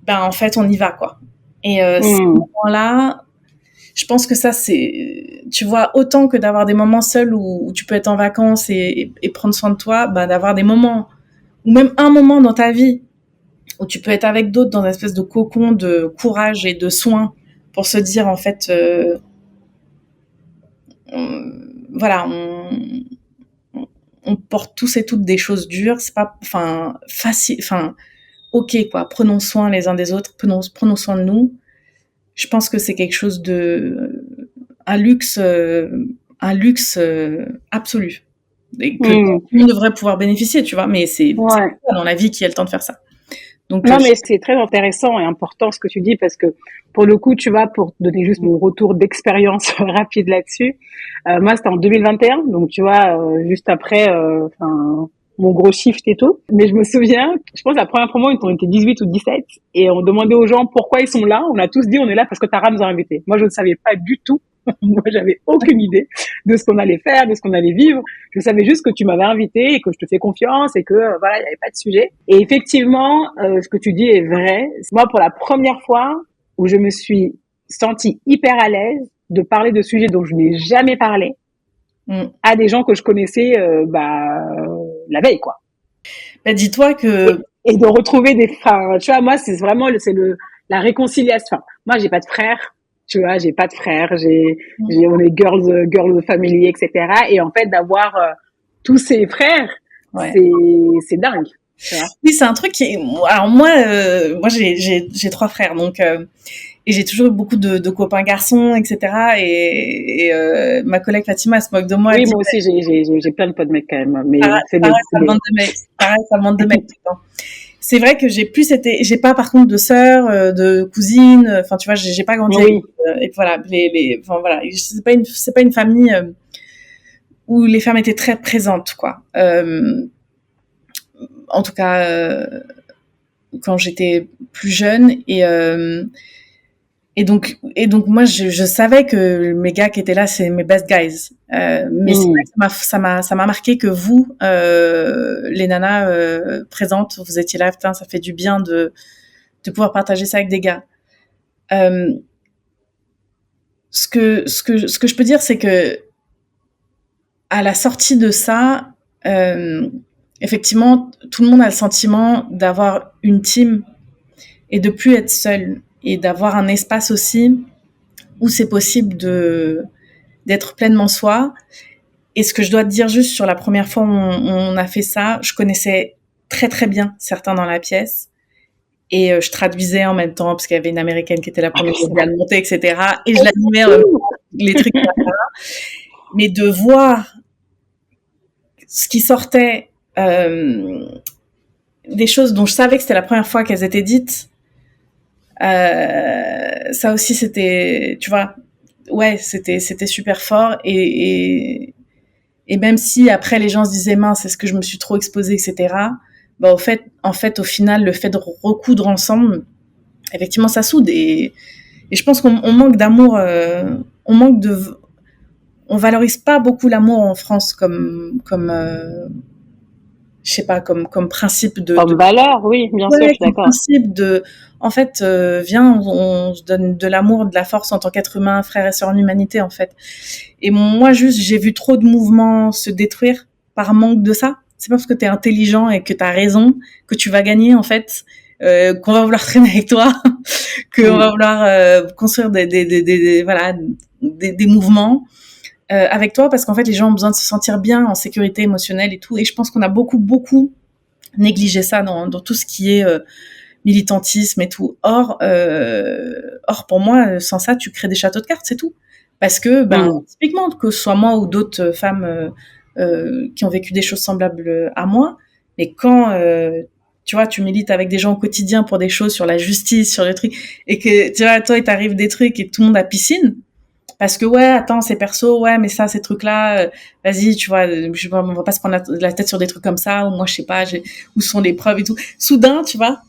en fait, on y va, quoi. Et ces moments-là, je pense que ça, c'est, tu vois, autant que d'avoir des moments seuls où tu peux être en vacances et prendre soin de toi, d'avoir des moments, ou même un moment dans ta vie où tu peux être avec d'autres dans une espèce de cocon de courage et de soin pour se dire, en fait, on porte tous et toutes des choses dures, c'est pas, facile, ok, quoi, prenons soin les uns des autres, prenons soin de nous. Je pense que c'est quelque chose un luxe absolu. Et que tout le monde devrait pouvoir bénéficier, tu vois, mais c'est pas dans la vie qui a le temps de faire ça. Donc, non, mais c'est très intéressant et important ce que tu dis, parce que pour le coup, tu vois, pour donner juste mon retour d'expérience rapide là-dessus, moi c'était en 2021, donc tu vois, juste après mon gros shift et tout. Mais je me souviens, je pense la première promo, on était 18 ou 17 et on demandait aux gens pourquoi ils sont là. On a tous dit on est là parce que Tara nous a invités. Moi je ne savais pas du tout. Moi, j'avais aucune idée de ce qu'on allait faire, de ce qu'on allait vivre. Je savais juste que tu m'avais invité et que je te fais confiance et que voilà, il n'y avait pas de sujet. Et effectivement, ce que tu dis est vrai. Moi, pour la première fois où je me suis sentie hyper à l'aise de parler de sujets dont je n'ai jamais parlé à des gens que je connaissais la veille, quoi. Dis-toi que... Et de retrouver tu vois, moi, c'est vraiment la réconciliation. Enfin, moi, j'ai pas de frère. Tu vois, j'ai pas de frères, on est girls family, etc. Et en fait, d'avoir tous ces frères, c'est dingue. Tu vois. Oui, c'est un truc qui. Alors moi j'ai 3 frères, donc et j'ai toujours eu beaucoup de copains garçons, etc. Et ma collègue Fatima elle se moque de moi. Oui, moi aussi j'ai plein de potes mecs quand même, mais ça demande de mecs. Pareil, ça demande de mecs. C'est vrai que j'ai pas par contre de sœurs, de cousines, enfin tu vois, j'ai pas grandi avec, et voilà, voilà, c'est pas une famille où les femmes étaient très présentes, quoi. En tout cas quand j'étais plus jeune, moi, je savais que mes gars qui étaient là, c'est mes best guys. Mais c'est vrai que ça m'a marqué que vous, les nanas présentes, vous étiez là. Putain, ça fait du bien de pouvoir partager ça avec des gars. Ce que je peux dire, c'est que à la sortie de ça, effectivement, tout le monde a le sentiment d'avoir une team et de plus être seul et d'avoir un espace aussi où c'est possible d'être pleinement soi. Et ce que je dois te dire juste sur la première fois où on a fait ça, je connaissais très très bien certains dans la pièce et je traduisais en même temps parce qu'il y avait une américaine qui était la première à le monter, etc. Et je l'animais en même temps, les trucs comme ça. Mais de voir ce qui sortait, des choses dont je savais que c'était la première fois qu'elles étaient dites, ça aussi c'était, tu vois, ouais, c'était super fort et même si après les gens se disaient mince, est-ce que je me suis trop exposée, etc. Bah en fait, au final, le fait de recoudre ensemble, effectivement, ça soude et je pense qu'on manque d'amour, on valorise pas beaucoup l'amour en France comme je sais pas, comme principe comme valeur, oui, bien sûr, je suis d'accord. Principe de, en fait, viens, on se donne de l'amour, de la force en tant qu'être humain, frère et sœur en humanité, en fait. Et moi, juste, j'ai vu trop de mouvements se détruire par manque de ça. C'est pas parce que t'es intelligent et que t'as raison que tu vas gagner, en fait, qu'on va vouloir traîner avec toi, qu'on va vouloir construire des mouvements. Avec toi parce qu'en fait les gens ont besoin de se sentir bien en sécurité émotionnelle et tout et je pense qu'on a beaucoup négligé ça dans tout ce qui est militantisme et tout. Or pour moi sans ça tu crées des châteaux de cartes, c'est tout, parce que typiquement que ce soit moi ou d'autres femmes qui ont vécu des choses semblables à moi, mais quand tu vois, tu milites avec des gens au quotidien pour des choses sur la justice, sur le truc, et que tu vois, toi il t'arrive des trucs et tout le monde a piscine. Parce que ouais, attends, c'est perso, ouais, mais ça, ces trucs-là, vas-y, tu vois, on va pas se prendre la tête sur des trucs comme ça, ou moi, je sais pas, où sont les preuves et tout. Soudain, tu vois,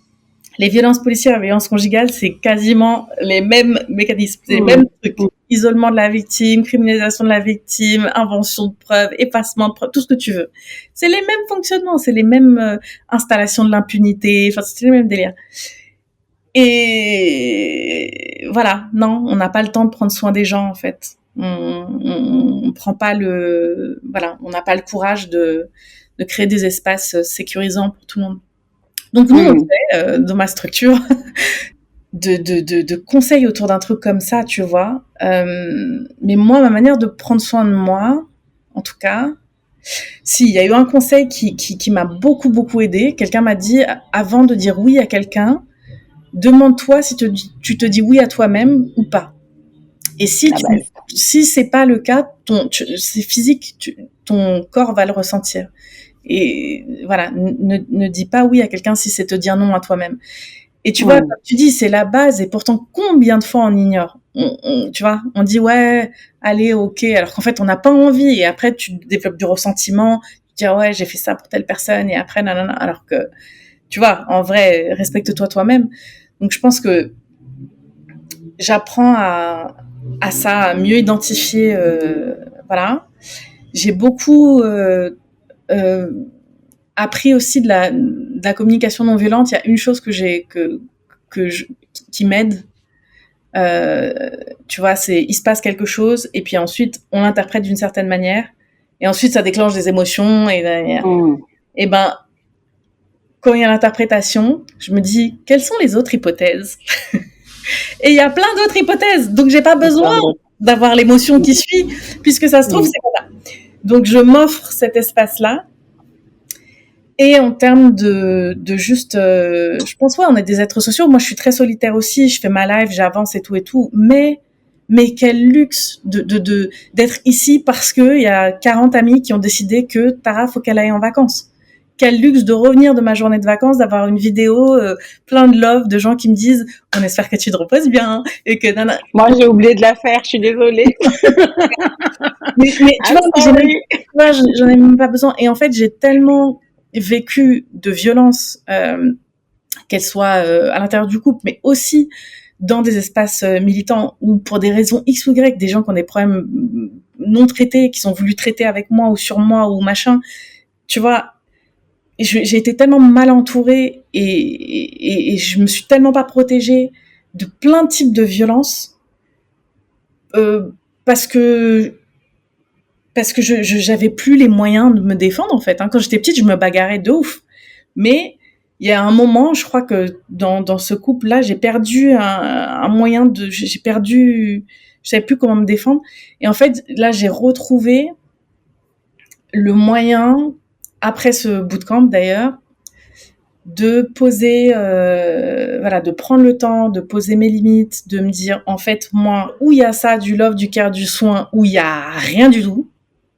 les violences policières, les violences conjugales, c'est quasiment les mêmes mécanismes, c'est les mêmes trucs. Isolement de la victime, criminalisation de la victime, invention de preuves, effacement de preuves, tout ce que tu veux. C'est les mêmes fonctionnements, c'est les mêmes installations de l'impunité, enfin, c'est les mêmes délires. Et voilà, non, on n'a pas le temps de prendre soin des gens en fait. On prend pas on n'a pas le courage de créer des espaces sécurisants pour tout le monde. Donc nous, on fait dans ma structure de conseils autour d'un truc comme ça, tu vois. Mais moi, ma manière de prendre soin de moi, en tout cas, si, il y a eu un conseil qui m'a beaucoup aidé. Quelqu'un m'a dit, avant de dire oui à quelqu'un, demande-toi si tu te dis oui à toi-même ou pas. Et si c'est pas le cas, c'est physique, ton corps va le ressentir. Et voilà, ne dis pas oui à quelqu'un si c'est te dire non à toi-même. Et tu vois, comme tu dis, c'est la base. Et pourtant, combien de fois on ignore? Tu vois, on dit ouais, allez, ok, alors qu'en fait, on n'a pas envie. Et après, tu développes du ressentiment. Tu dis ouais, j'ai fait ça pour telle personne. Et après, nanana. Alors que, tu vois, en vrai, respecte-toi toi-même. Donc, je pense que j'apprends à ça, à mieux identifier. Voilà. J'ai beaucoup appris aussi de la communication non violente. Il y a une chose qui m'aide. Tu vois, c'est il se passe quelque chose et puis ensuite on l'interprète d'une certaine manière et ensuite ça déclenche des émotions et ben quand il y a l'interprétation, je me dis quelles sont les autres hypothèses. Et il y a plein d'autres hypothèses, donc j'ai pas besoin d'avoir l'émotion qui suit puisque ça se trouve c'est comme ça. Donc je m'offre cet espace-là. Et en termes de juste, je pense on est des êtres sociaux. Moi, je suis très solitaire aussi. Je fais ma live, j'avance et tout. Mais quel luxe d'être ici parce que il y a 40 amis qui ont décidé que Tara, faut qu'elle aille en vacances. Quel luxe de revenir de ma journée de vacances, d'avoir une vidéo plein de love, de gens qui me disent on espère que tu te reposes bien et que nana. Moi, j'ai oublié de la faire. Je suis désolée. mais tu vois, j'en ai même pas besoin. Et en fait, j'ai tellement vécu de violence, qu'elle soit à l'intérieur du couple, mais aussi dans des espaces militants ou pour des raisons X ou Y, des gens qui ont des problèmes non traités, qui sont voulu traiter avec moi ou sur moi ou machin, tu vois, j'ai été tellement mal entourée et je me suis tellement pas protégée de plein de types de violences parce que j'avais plus les moyens de me défendre en fait. Quand j'étais petite, je me bagarrais de ouf, mais il y a un moment, je crois que dans ce couple-là, j'ai perdu un moyen de, j'ai perdu, je savais plus comment me défendre. Et en fait, là, j'ai retrouvé le moyen, après ce bootcamp d'ailleurs, de poser, voilà, de prendre le temps, de poser mes limites, de me dire, en fait, moi, où il y a ça, du love, du care, du soin, où il y a rien du tout,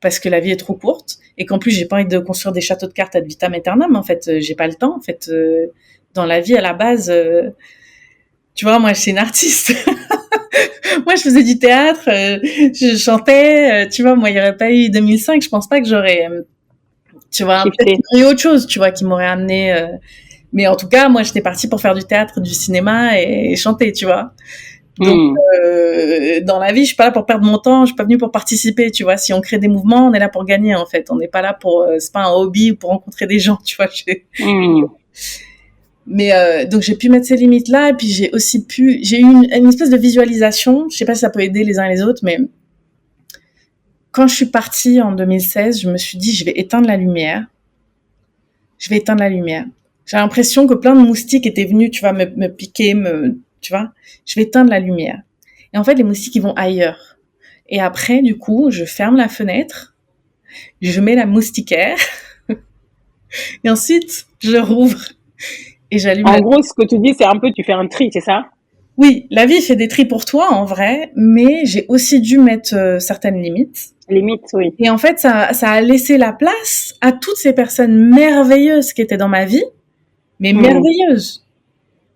parce que la vie est trop courte, et qu'en plus, j'ai pas envie de construire des châteaux de cartes ad vitam aeternam, en fait, j'ai pas le temps, en fait, dans la vie, à la base, tu vois, moi, je suis une artiste. Moi, je faisais du théâtre, je chantais, tu vois, moi, il y aurait pas eu 2005, je pense pas que j'aurais, tu vois, peut-être autre chose, tu vois, qui m'aurait amené, mais en tout cas, moi, j'étais partie pour faire du théâtre, du cinéma et chanter, tu vois. Donc, dans la vie, je suis pas là pour perdre mon temps, je suis pas venue pour participer, tu vois. Si on crée des mouvements, on est là pour gagner, en fait. On n'est pas là pour, c'est pas un hobby ou pour rencontrer des gens, tu vois. Mais donc j'ai pu mettre ces limites là, et puis j'ai eu une espèce de visualisation. Je sais pas si ça peut aider les uns et les autres, mais quand je suis partie en 2016, je me suis dit, je vais éteindre la lumière. J'ai l'impression que plein de moustiques étaient venus, tu vois, me piquer, tu vois. Je vais éteindre la lumière. Et en fait, les moustiques, ils vont ailleurs. Et après, du coup, je ferme la fenêtre, je mets la moustiquaire, et ensuite, je rouvre. Et j'allume. En gros, ce que tu dis, c'est un peu, tu fais un tri, c'est ça? Oui, la vie fait des tris pour toi, en vrai, mais j'ai aussi dû mettre certaines limites. Limite, oui. Et en fait, ça a laissé la place à toutes ces personnes merveilleuses qui étaient dans ma vie, mais merveilleuses,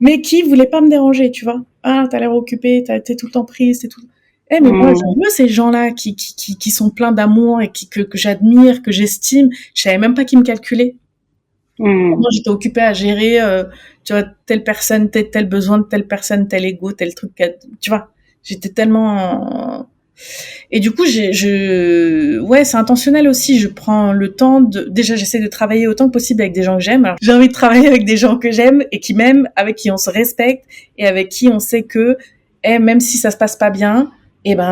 mais qui voulaient pas me déranger, tu vois. Ah, t'as l'air occupée, t'es tout le temps prise, t'es tout. Mais moi, j'en veux ces gens-là qui sont pleins d'amour et que j'admire, que j'estime. Je savais même pas qui me calculait. Moi, j'étais occupée à gérer, tu vois, telle personne, tel besoin de telle personne, tel ego, tel truc, tu vois. J'étais tellement... Et du coup, ouais, c'est intentionnel aussi. Je prends le temps déjà, j'essaie de travailler autant que possible avec des gens que j'aime. Alors, j'ai envie de travailler avec des gens que j'aime et qui m'aiment, avec qui on se respecte et avec qui on sait que, même si ça se passe pas bien,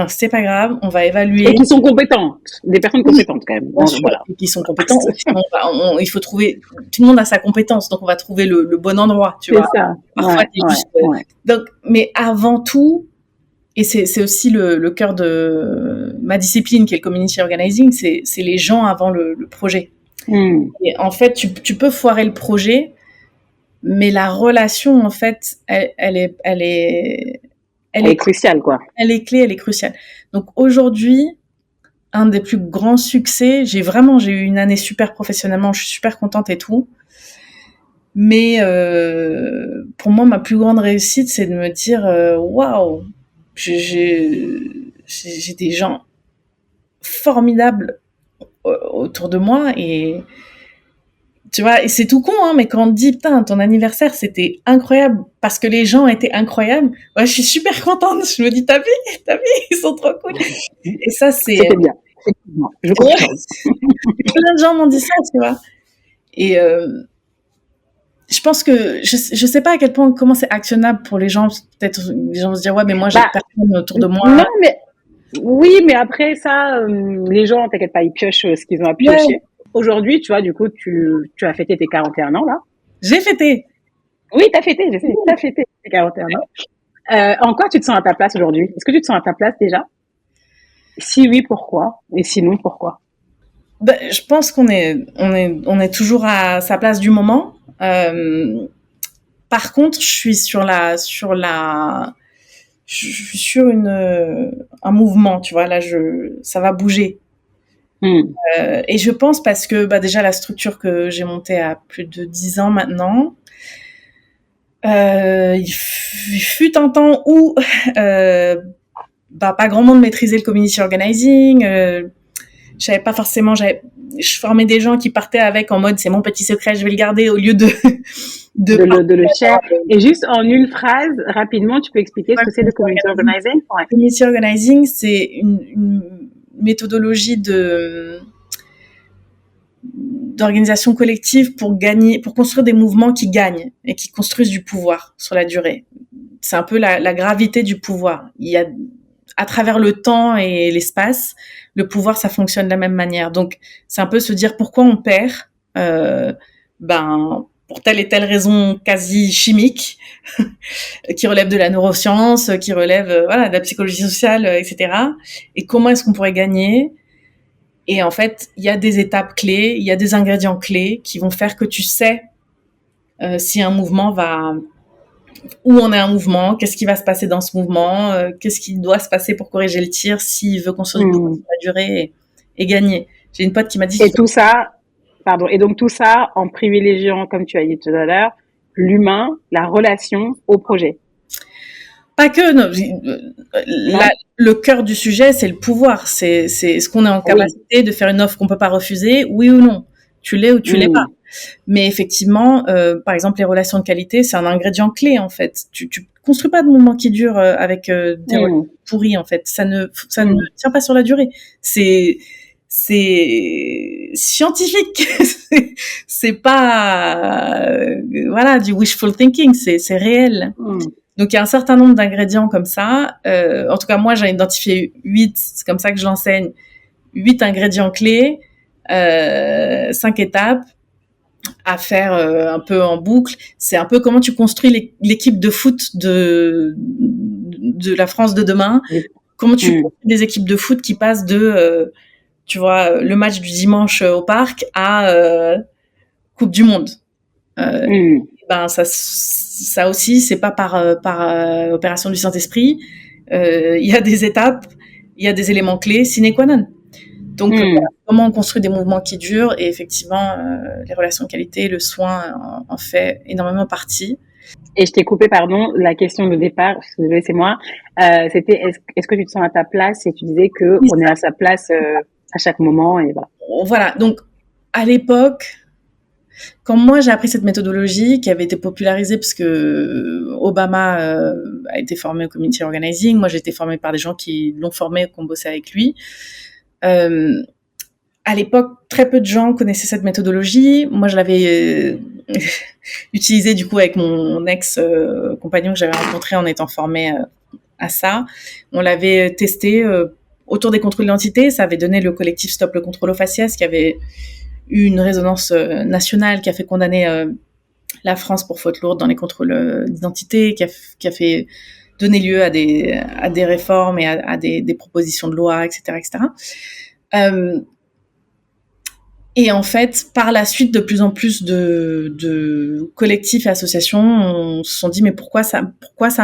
c'est pas grave, on va évaluer. Et qui sont compétentes, des personnes compétentes quand même. Bien sûr, voilà. Et qui sont compétentes. Il faut trouver, tout le monde a sa compétence, donc on va trouver le bon endroit, tu vois. C'est ça. Parfois, Donc, mais avant tout, et c'est aussi le cœur de ma discipline qui est le community organizing, c'est les gens avant le projet. Et en fait, tu peux foirer le projet, mais la relation, en fait, elle est cruciale, quoi. Elle est clé, elle est cruciale. Donc aujourd'hui, un des plus grands succès, j'ai eu une année super professionnellement, je suis super contente et tout. Mais pour moi, ma plus grande réussite, c'est de me dire waouh, j'ai des gens formidables autour de moi et tu vois, et c'est tout con, hein, mais quand on te dit, putain, ton anniversaire, c'était incroyable parce que les gens étaient incroyables, ouais, je suis super contente. Je me dis, t'as vu, ils sont trop cool. Et ça, C'était bien, effectivement. Je comprends. Plein de gens m'ont dit ça, tu vois. Et je pense que, je sais pas à quel point, comment c'est actionnable pour les gens. Peut-être, les gens vont se dire, ouais, mais moi, j'ai personne autour de moi. Non, mais, oui, mais après ça, les gens, t'inquiète pas, ils piochent ce qu'ils ont à piocher. Ouais. Aujourd'hui, tu vois, du coup, tu as fêté tes 41 ans, là. J'ai fêté. Oui, t'as fêté tes 41 ans. En quoi tu te sens à ta place aujourd'hui? Est-ce que tu te sens à ta place déjà? Si oui, pourquoi? Et sinon, pourquoi? Je pense qu'on est toujours à sa place du moment. Par contre, je suis sur un mouvement, tu vois, là, ça va bouger. Et je pense parce que, déjà, la structure que j'ai montée à plus de 10 ans maintenant, il fut un temps où, pas grand monde maîtrisait le community organizing, J'avais pas forcément, je formais des gens qui partaient avec en mode c'est mon petit secret, je vais le garder au lieu de le share. Et juste en une phrase, rapidement, tu peux expliquer ce que c'est le community organizing? Ouais. Community organizing, c'est une méthodologie d'organisation collective pour construire des mouvements qui gagnent et qui construisent du pouvoir sur la durée. C'est un peu la gravité du pouvoir. Il y a, à travers le temps et l'espace, le pouvoir, ça fonctionne de la même manière. Donc, c'est un peu se dire pourquoi on perd, pour telle et telle raison quasi chimique, qui relève de la neuroscience, qui relève, de la psychologie sociale, etc. Et comment est-ce qu'on pourrait gagner? Et en fait, il y a des étapes clés, il y a des ingrédients clés qui vont faire que tu sais si un mouvement où on est un mouvement, qu'est-ce qui va se passer dans ce mouvement, qu'est-ce qui doit se passer pour corriger le tir s'il veut construire du pouvoir sur la durée et gagner. J'ai une pote qui m'a dit... Et tout ça, et donc tout ça en privilégiant, comme tu as dit tout à l'heure, l'humain, la relation au projet. Pas que, non. Le cœur du sujet, c'est le pouvoir. C'est ce qu'on est en capacité de faire une offre qu'on peut pas refuser, oui ou non. Tu l'es ou tu l'es pas. Mais effectivement, par exemple, les relations de qualité, c'est un ingrédient clé, en fait. Tu construis pas de mouvement qui dure avec des relations pourries, en fait. Ça ne tient pas sur la durée. C'est scientifique. c'est pas, du wishful thinking. C'est réel. Donc, il y a un certain nombre d'ingrédients comme ça. En tout cas, moi, j'ai identifié 8. C'est comme ça que je l'enseigne. 8 ingrédients clés, 5 étapes à faire un peu en boucle. C'est un peu comment tu construis l'équipe de foot de la France de demain. Comment tu construis des équipes de foot qui passent de, le match du dimanche au parc à Coupe du Monde. Ça aussi, c'est pas par opération du Saint-Esprit. Il y a des étapes, il y a des éléments clés sine qua non. Donc, comment on construit des mouvements qui durent, et effectivement, les relations de qualité, le soin en fait énormément partie. Et je t'ai coupé, pardon, la question de départ, désolée, c'est moi. C'était est-ce que tu te sens à ta place, et tu disais que on est à sa place à chaque moment, et voilà. Voilà. Donc, à l'époque, quand moi j'ai appris cette méthodologie qui avait été popularisée parce que Obama a été formé au community organizing, moi j'ai été formée par des gens qui l'ont formé, qui ont bossé avec lui. À l'époque, très peu de gens connaissaient cette méthodologie. Moi, je l'avais utilisée du coup avec mon ex-compagnon que j'avais rencontré en étant formé à ça. On l'avait testé autour des contrôles d'identité. Ça avait donné le collectif Stop le contrôle aux faciès qui avait eu une résonance nationale, qui a fait condamner la France pour faute lourde dans les contrôles d'identité, qui a fait donner lieu à des réformes et à des propositions de loi, etc., etc. Et en fait, par la suite, de plus en plus de collectifs et associations, on se sont dit mais pourquoi ça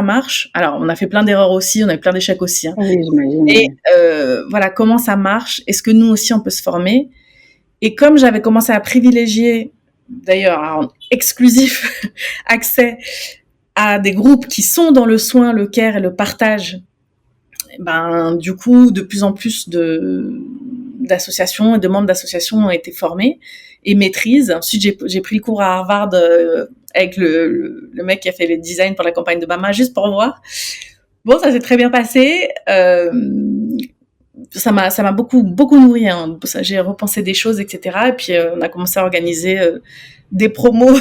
marche? Alors, on a fait plein d'erreurs aussi, on a eu plein d'échecs aussi. Hein. Oui, j'imagine. Et comment ça marche? Est-ce que nous aussi on peut se former? Et comme j'avais commencé à privilégier, d'ailleurs, en exclusif accès à des groupes qui sont dans le soin, le care et le partage, du coup, de plus en plus d'associations et de membres d'associations ont été formés et maîtrisent. Ensuite, j'ai pris le cours à Harvard avec le mec qui a fait les designs pour la campagne d'Obama, juste pour voir. Bon, ça s'est très bien passé. Ça m'a beaucoup nourri. Hein. J'ai repensé des choses, etc. Et puis, on a commencé à organiser des promos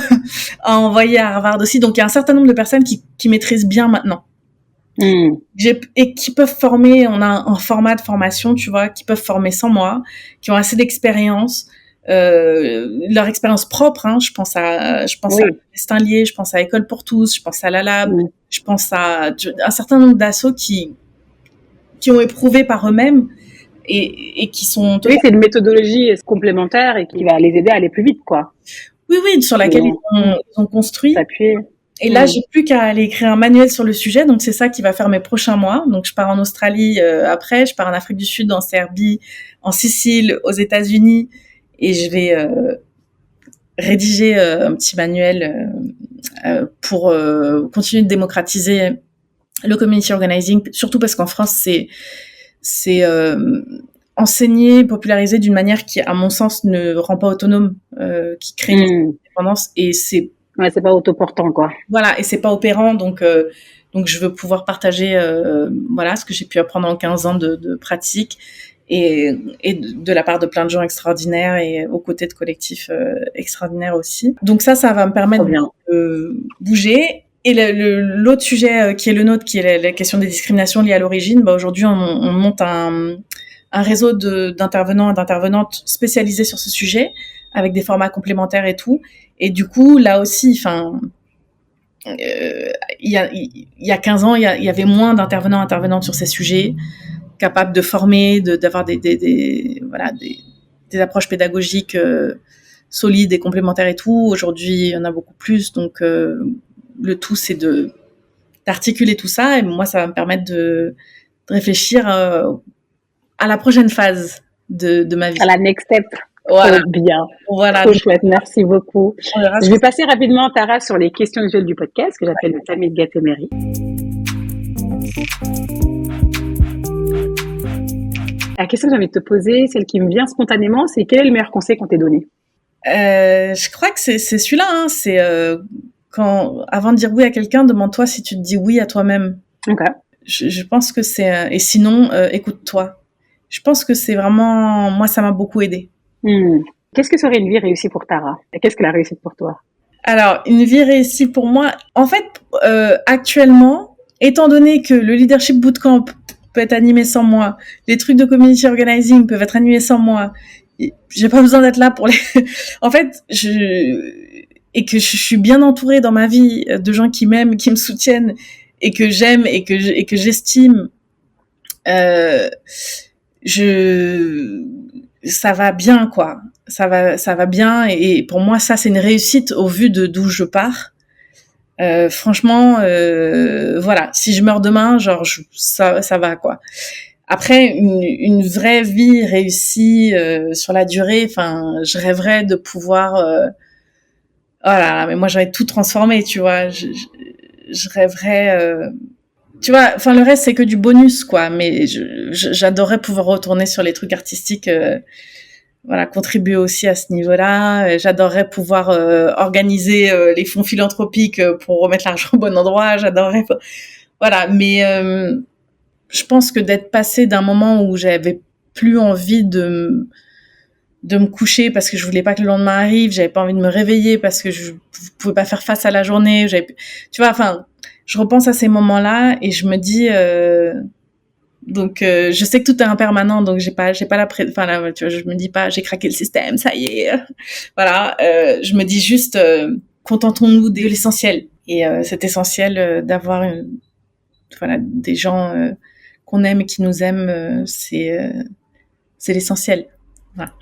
à envoyer à Harvard aussi. Donc, il y a un certain nombre de personnes qui maîtrisent bien maintenant. Et qui peuvent former, on a un format de formation, tu vois, qui peuvent former sans moi, qui ont assez d'expérience, leur expérience propre, hein, je pense à Destin Lié, je pense à École pour tous, je pense à la Lab, je pense à un certain nombre d'assos qui ont éprouvé par eux-mêmes et qui sont... Oui, c'est une méthodologie complémentaire et qui va les aider à aller plus vite, quoi. Oui, sur laquelle ils ont construit. S'appuyer. Et là, j'ai plus qu'à aller écrire un manuel sur le sujet. Donc, c'est ça qui va faire mes prochains mois. Donc, je pars en Australie après, je pars en Afrique du Sud, en Serbie, en Sicile, aux États-Unis. Et je vais rédiger un petit manuel pour continuer de démocratiser le community organizing. Surtout parce qu'en France, c'est enseigner, populariser d'une manière qui, à mon sens, ne rend pas autonome, qui crée une dépendance. Et c'est pas autoportant, quoi. Voilà, et c'est pas opérant, donc je veux pouvoir partager voilà ce que j'ai pu apprendre en 15 ans de pratique et de la part de plein de gens extraordinaires et aux côtés de collectifs extraordinaires aussi. Donc ça va me permettre de bouger. Et l'autre sujet qui est le nôtre, qui est la question des discriminations liées à l'origine, aujourd'hui on monte un réseau d'intervenants et d'intervenantes spécialisés sur ce sujet, avec des formats complémentaires et tout. Et du coup, là aussi, il y a 15 ans, il y avait moins intervenantes sur ces sujets, capables de former, d'avoir des approches pédagogiques solides et complémentaires et tout. Aujourd'hui, il y en a beaucoup plus, donc le tout, c'est d'articuler tout ça. Et moi, ça va me permettre de réfléchir à la prochaine phase de ma vie. À la next step. Voilà. Trop bien. Voilà. Trop chouette. Merci beaucoup. Je vais passer rapidement, Tara, sur les questions usuelles du podcast, que j'appelle le Tamid Gatemeri. La question que j'ai envie de te poser, celle qui me vient spontanément, c'est quel est le meilleur conseil qu'on t'ait donné? Je crois que c'est celui-là. Hein. C'est avant de dire oui à quelqu'un, demande-toi si tu te dis oui à toi-même. Okay. Je pense que c'est... et sinon, écoute-toi. Je pense que c'est vraiment... Moi, ça m'a beaucoup aidée. Qu'est-ce que serait une vie réussie pour Tara? Et qu'est-ce que la réussite pour toi? Alors, une vie réussie pour moi... En fait, actuellement, étant donné que le Leadership Bootcamp peut être animé sans moi, les trucs de community organizing peuvent être animés sans moi, j'ai pas besoin d'être là pour les... En fait, et que je suis bien entourée dans ma vie de gens qui m'aiment, qui me soutiennent, et que j'aime et que j'estime, ça va bien, quoi. Ça va bien, et pour moi, ça, c'est une réussite au vu de d'où je pars. Franchement, voilà. Si je meurs demain, genre, ça va, quoi. Après, une vraie vie réussie sur la durée, je rêverais de pouvoir... oh là là, mais moi, j'aurais tout transformé, tu vois. Je rêverais... tu vois, le reste, c'est que du bonus, quoi. Mais j'adorerais pouvoir retourner sur les trucs artistiques, voilà, contribuer aussi à ce niveau-là. J'adorerais pouvoir organiser les fonds philanthropiques pour remettre l'argent au bon endroit. J'adorerais... Voilà, mais je pense que d'être passé d'un moment où j'avais plus envie de me coucher parce que je voulais pas que le lendemain arrive, j'avais pas envie de me réveiller parce que je pouvais pas faire face à la journée, tu vois, je repense à ces moments-là et je me dis donc je sais que tout est impermanent, donc j'ai pas tu vois, je me dis pas j'ai craqué le système, ça y est. Voilà, je me dis juste contentons-nous de l'essentiel, et c'est essentiel d'avoir des gens qu'on aime et qui nous aiment, c'est l'essentiel. Voilà.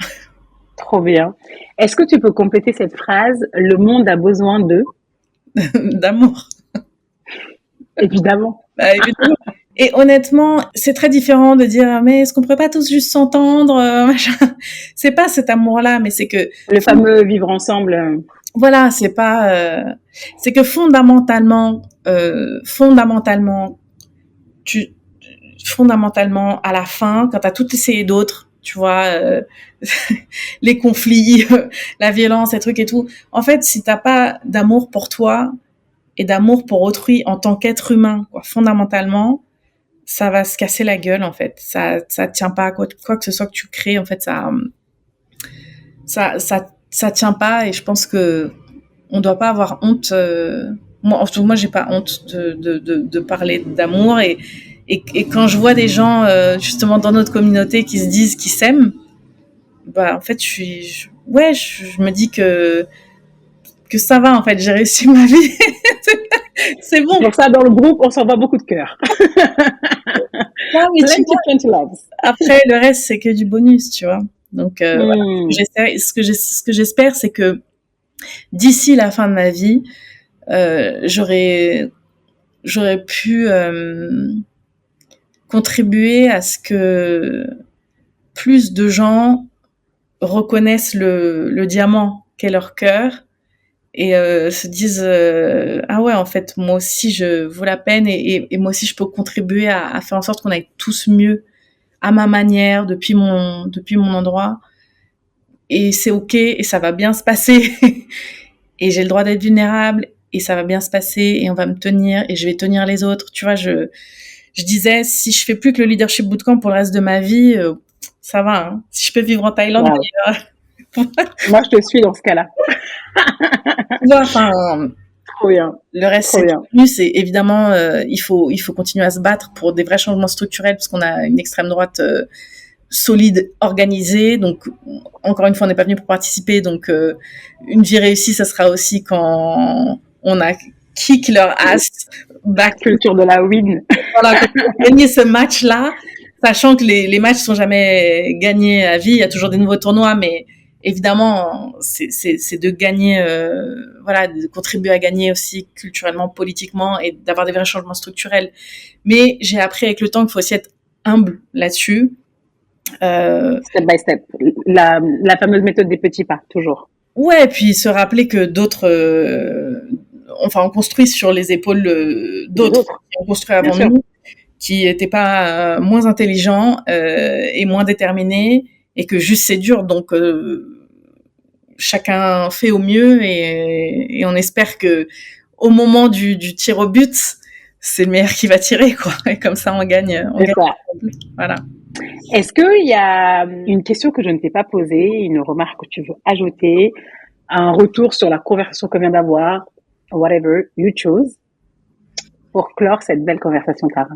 Trop bien. Est-ce que tu peux compléter cette phrase? Le monde a besoin de... D'amour. Évidemment. Évidemment. Et honnêtement, c'est très différent de dire mais est-ce qu'on pourrait pas tous juste s'entendre, machin. C'est pas cet amour-là, mais c'est que le fameux vivre ensemble. Voilà, c'est pas. C'est que fondamentalement, à la fin, quand t'as tout essayé d'autres, tu vois, les conflits, la violence, les trucs et tout. En fait, si t'as pas d'amour pour toi et d'amour pour autrui en tant qu'être humain, quoi, fondamentalement, ça va se casser la gueule, en fait. Ça tient pas à quoi que ce soit que tu crées, en fait, ça tient pas, et je pense que on doit pas avoir honte. Moi, j'ai pas honte de parler d'amour, et quand je vois des gens justement dans notre communauté qui se disent qu'ils s'aiment, en fait, je me dis que ça va, en fait, j'ai réussi ma vie. C'est bon. Pour ça, dans le groupe, on s'envoie beaucoup de cœur. Après, le reste, c'est que du bonus, tu vois. Donc, voilà. Ce que j'espère, c'est que d'ici la fin de ma vie, j'aurais pu contribuer à ce que plus de gens reconnaissent le diamant qu'est leur cœur, et se disent ah ouais, en fait, moi aussi je vaux la peine, et moi aussi je peux contribuer à faire en sorte qu'on aille tous mieux à ma manière, depuis mon endroit. Et c'est ok, et ça va bien se passer. Et j'ai le droit d'être vulnérable, et ça va bien se passer, et on va me tenir, et je vais tenir les autres. Tu vois, je disais, si je fais plus que le leadership bootcamp pour le reste de ma vie, ça va, hein. Si je peux vivre en Thaïlande, Wow. d'ailleurs. Moi, je te suis dans ce cas-là. Tu vois, enfin, Trop bien. le reste, Trop c'est bien. plus, c'est évidemment, il faut continuer à se battre pour des vrais changements structurels, parce qu'on a une extrême droite solide, organisée. Donc, encore une fois, on n'est pas venu pour participer. Donc, une vie réussie, ça sera aussi quand on a kick leur ass back. Culture de la win. Voilà, gagner ce match-là, sachant que les matchs sont jamais gagnés à vie. Il y a toujours des nouveaux tournois, mais évidemment, c'est de gagner, voilà, de contribuer à gagner aussi culturellement, politiquement, et d'avoir des vrais changements structurels. Mais j'ai appris avec le temps qu'il faut aussi être humble là-dessus. Step by step. La fameuse méthode des petits pas, toujours. Ouais, puis se rappeler que d'autres, enfin, on construit sur les épaules d'autres qui ont construit avant nous, qui étaient pas moins intelligents et moins déterminés, et que juste c'est dur. Donc, chacun fait au mieux, et on espère que au moment du tir au but, c'est le meilleur qui va tirer, quoi. Et comme ça, on gagne. Voilà. Est-ce qu'il y a une question que je ne t'ai pas posée, une remarque que tu veux ajouter, un retour sur la conversation qu'on vient d'avoir, whatever you choose, pour clore cette belle conversation, Tara?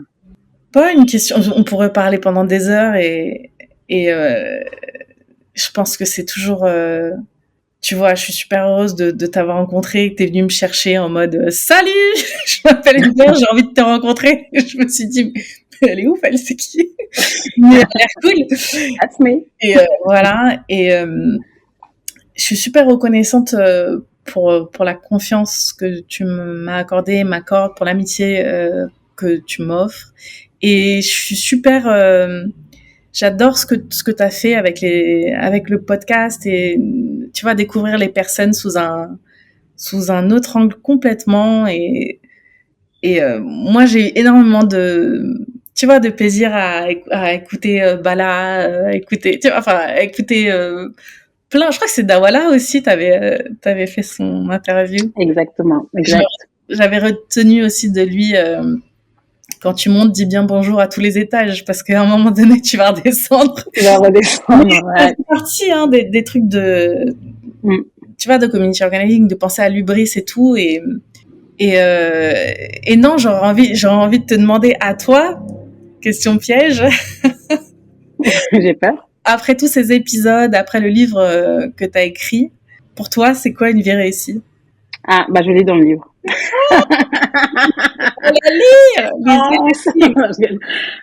Pas une question. On pourrait parler pendant des heures, et je pense que c'est toujours. Tu vois, je suis super heureuse de t'avoir rencontré, que t'es venue me chercher en mode salut, je m'appelle Hubert, j'ai envie de te rencontrer. Je me suis dit, mais elle est ouf, elle, c'est qui? Mais elle a l'air cool. That's me. Et voilà. Et je suis super reconnaissante pour la confiance que tu m'as accordée, m'accordes, pour l'amitié que tu m'offres. Et je suis super. J'adore ce que t'as fait avec le podcast, et tu vas découvrir les personnes sous un autre angle complètement, et moi j'ai eu énormément de plaisir à écouter Bala, écouter plein. Je crois que c'est Dawala aussi, t'avais fait son interview. Exactement, exact. J'avais retenu aussi de lui quand tu montes, dis bien bonjour à tous les étages, parce qu'à un moment donné, tu vas redescendre. Tu vas redescendre, ouais. C'est parti, hein, des trucs de, tu vois, de community organizing, de penser à l'hubris et tout, et non, j'aurais envie de te demander à toi, question piège. J'ai peur. Après tous ces épisodes, après le livre que t'as écrit, pour toi, c'est quoi une vie réussie? Ah, bah, je lis dans le livre. On va lire!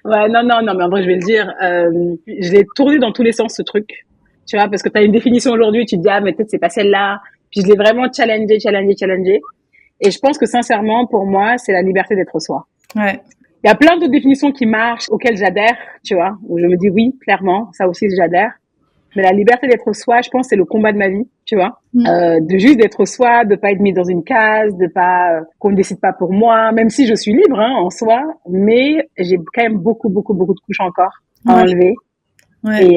Ouais, non, mais en vrai, je vais le dire. Je l'ai tourné dans tous les sens, ce truc. Tu vois, parce que t'as une définition aujourd'hui, tu te dis, ah, mais peut-être c'est pas celle-là. Puis je l'ai vraiment challengé. Et je pense que sincèrement, pour moi, c'est la liberté d'être soi. Ouais. Il y a plein d'autres définitions qui marchent, auxquelles j'adhère, tu vois, où je me dis oui, clairement, ça aussi j'adhère. Mais la liberté d'être soi, je pense, c'est le combat de ma vie, tu vois. De juste d'être soi, de pas être mis dans une case, de pas qu'on ne décide pas pour moi, même si je suis libre en soi, mais j'ai quand même beaucoup de couches encore à enlever. Ouais.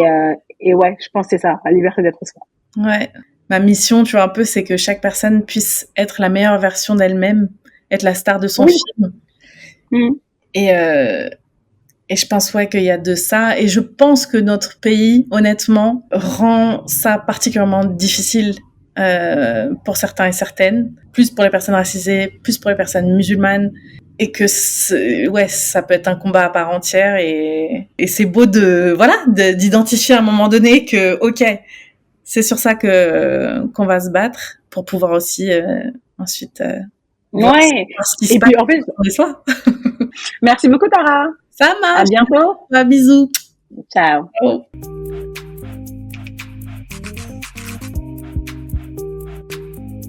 Et ouais, je pense que c'est ça, la liberté d'être soi. Ouais. Ma mission, tu vois, un peu, c'est que chaque personne puisse être la meilleure version d'elle-même, être la star de son film. Et je pense, ouais, qu'il y a de ça. Et je pense que notre pays, honnêtement, rend ça particulièrement difficile pour certains et certaines. Plus pour les personnes racisées, plus pour les personnes musulmanes. Et que, ouais, ça peut être un combat à part entière. Et c'est beau d'identifier à un moment donné que, ok, c'est sur ça qu'on va se battre pour pouvoir aussi ensuite voir ce qui se passe en fait, de soi. Merci beaucoup, Tara. Ça marche. À bientôt. Bisous. Ciao. Ciao.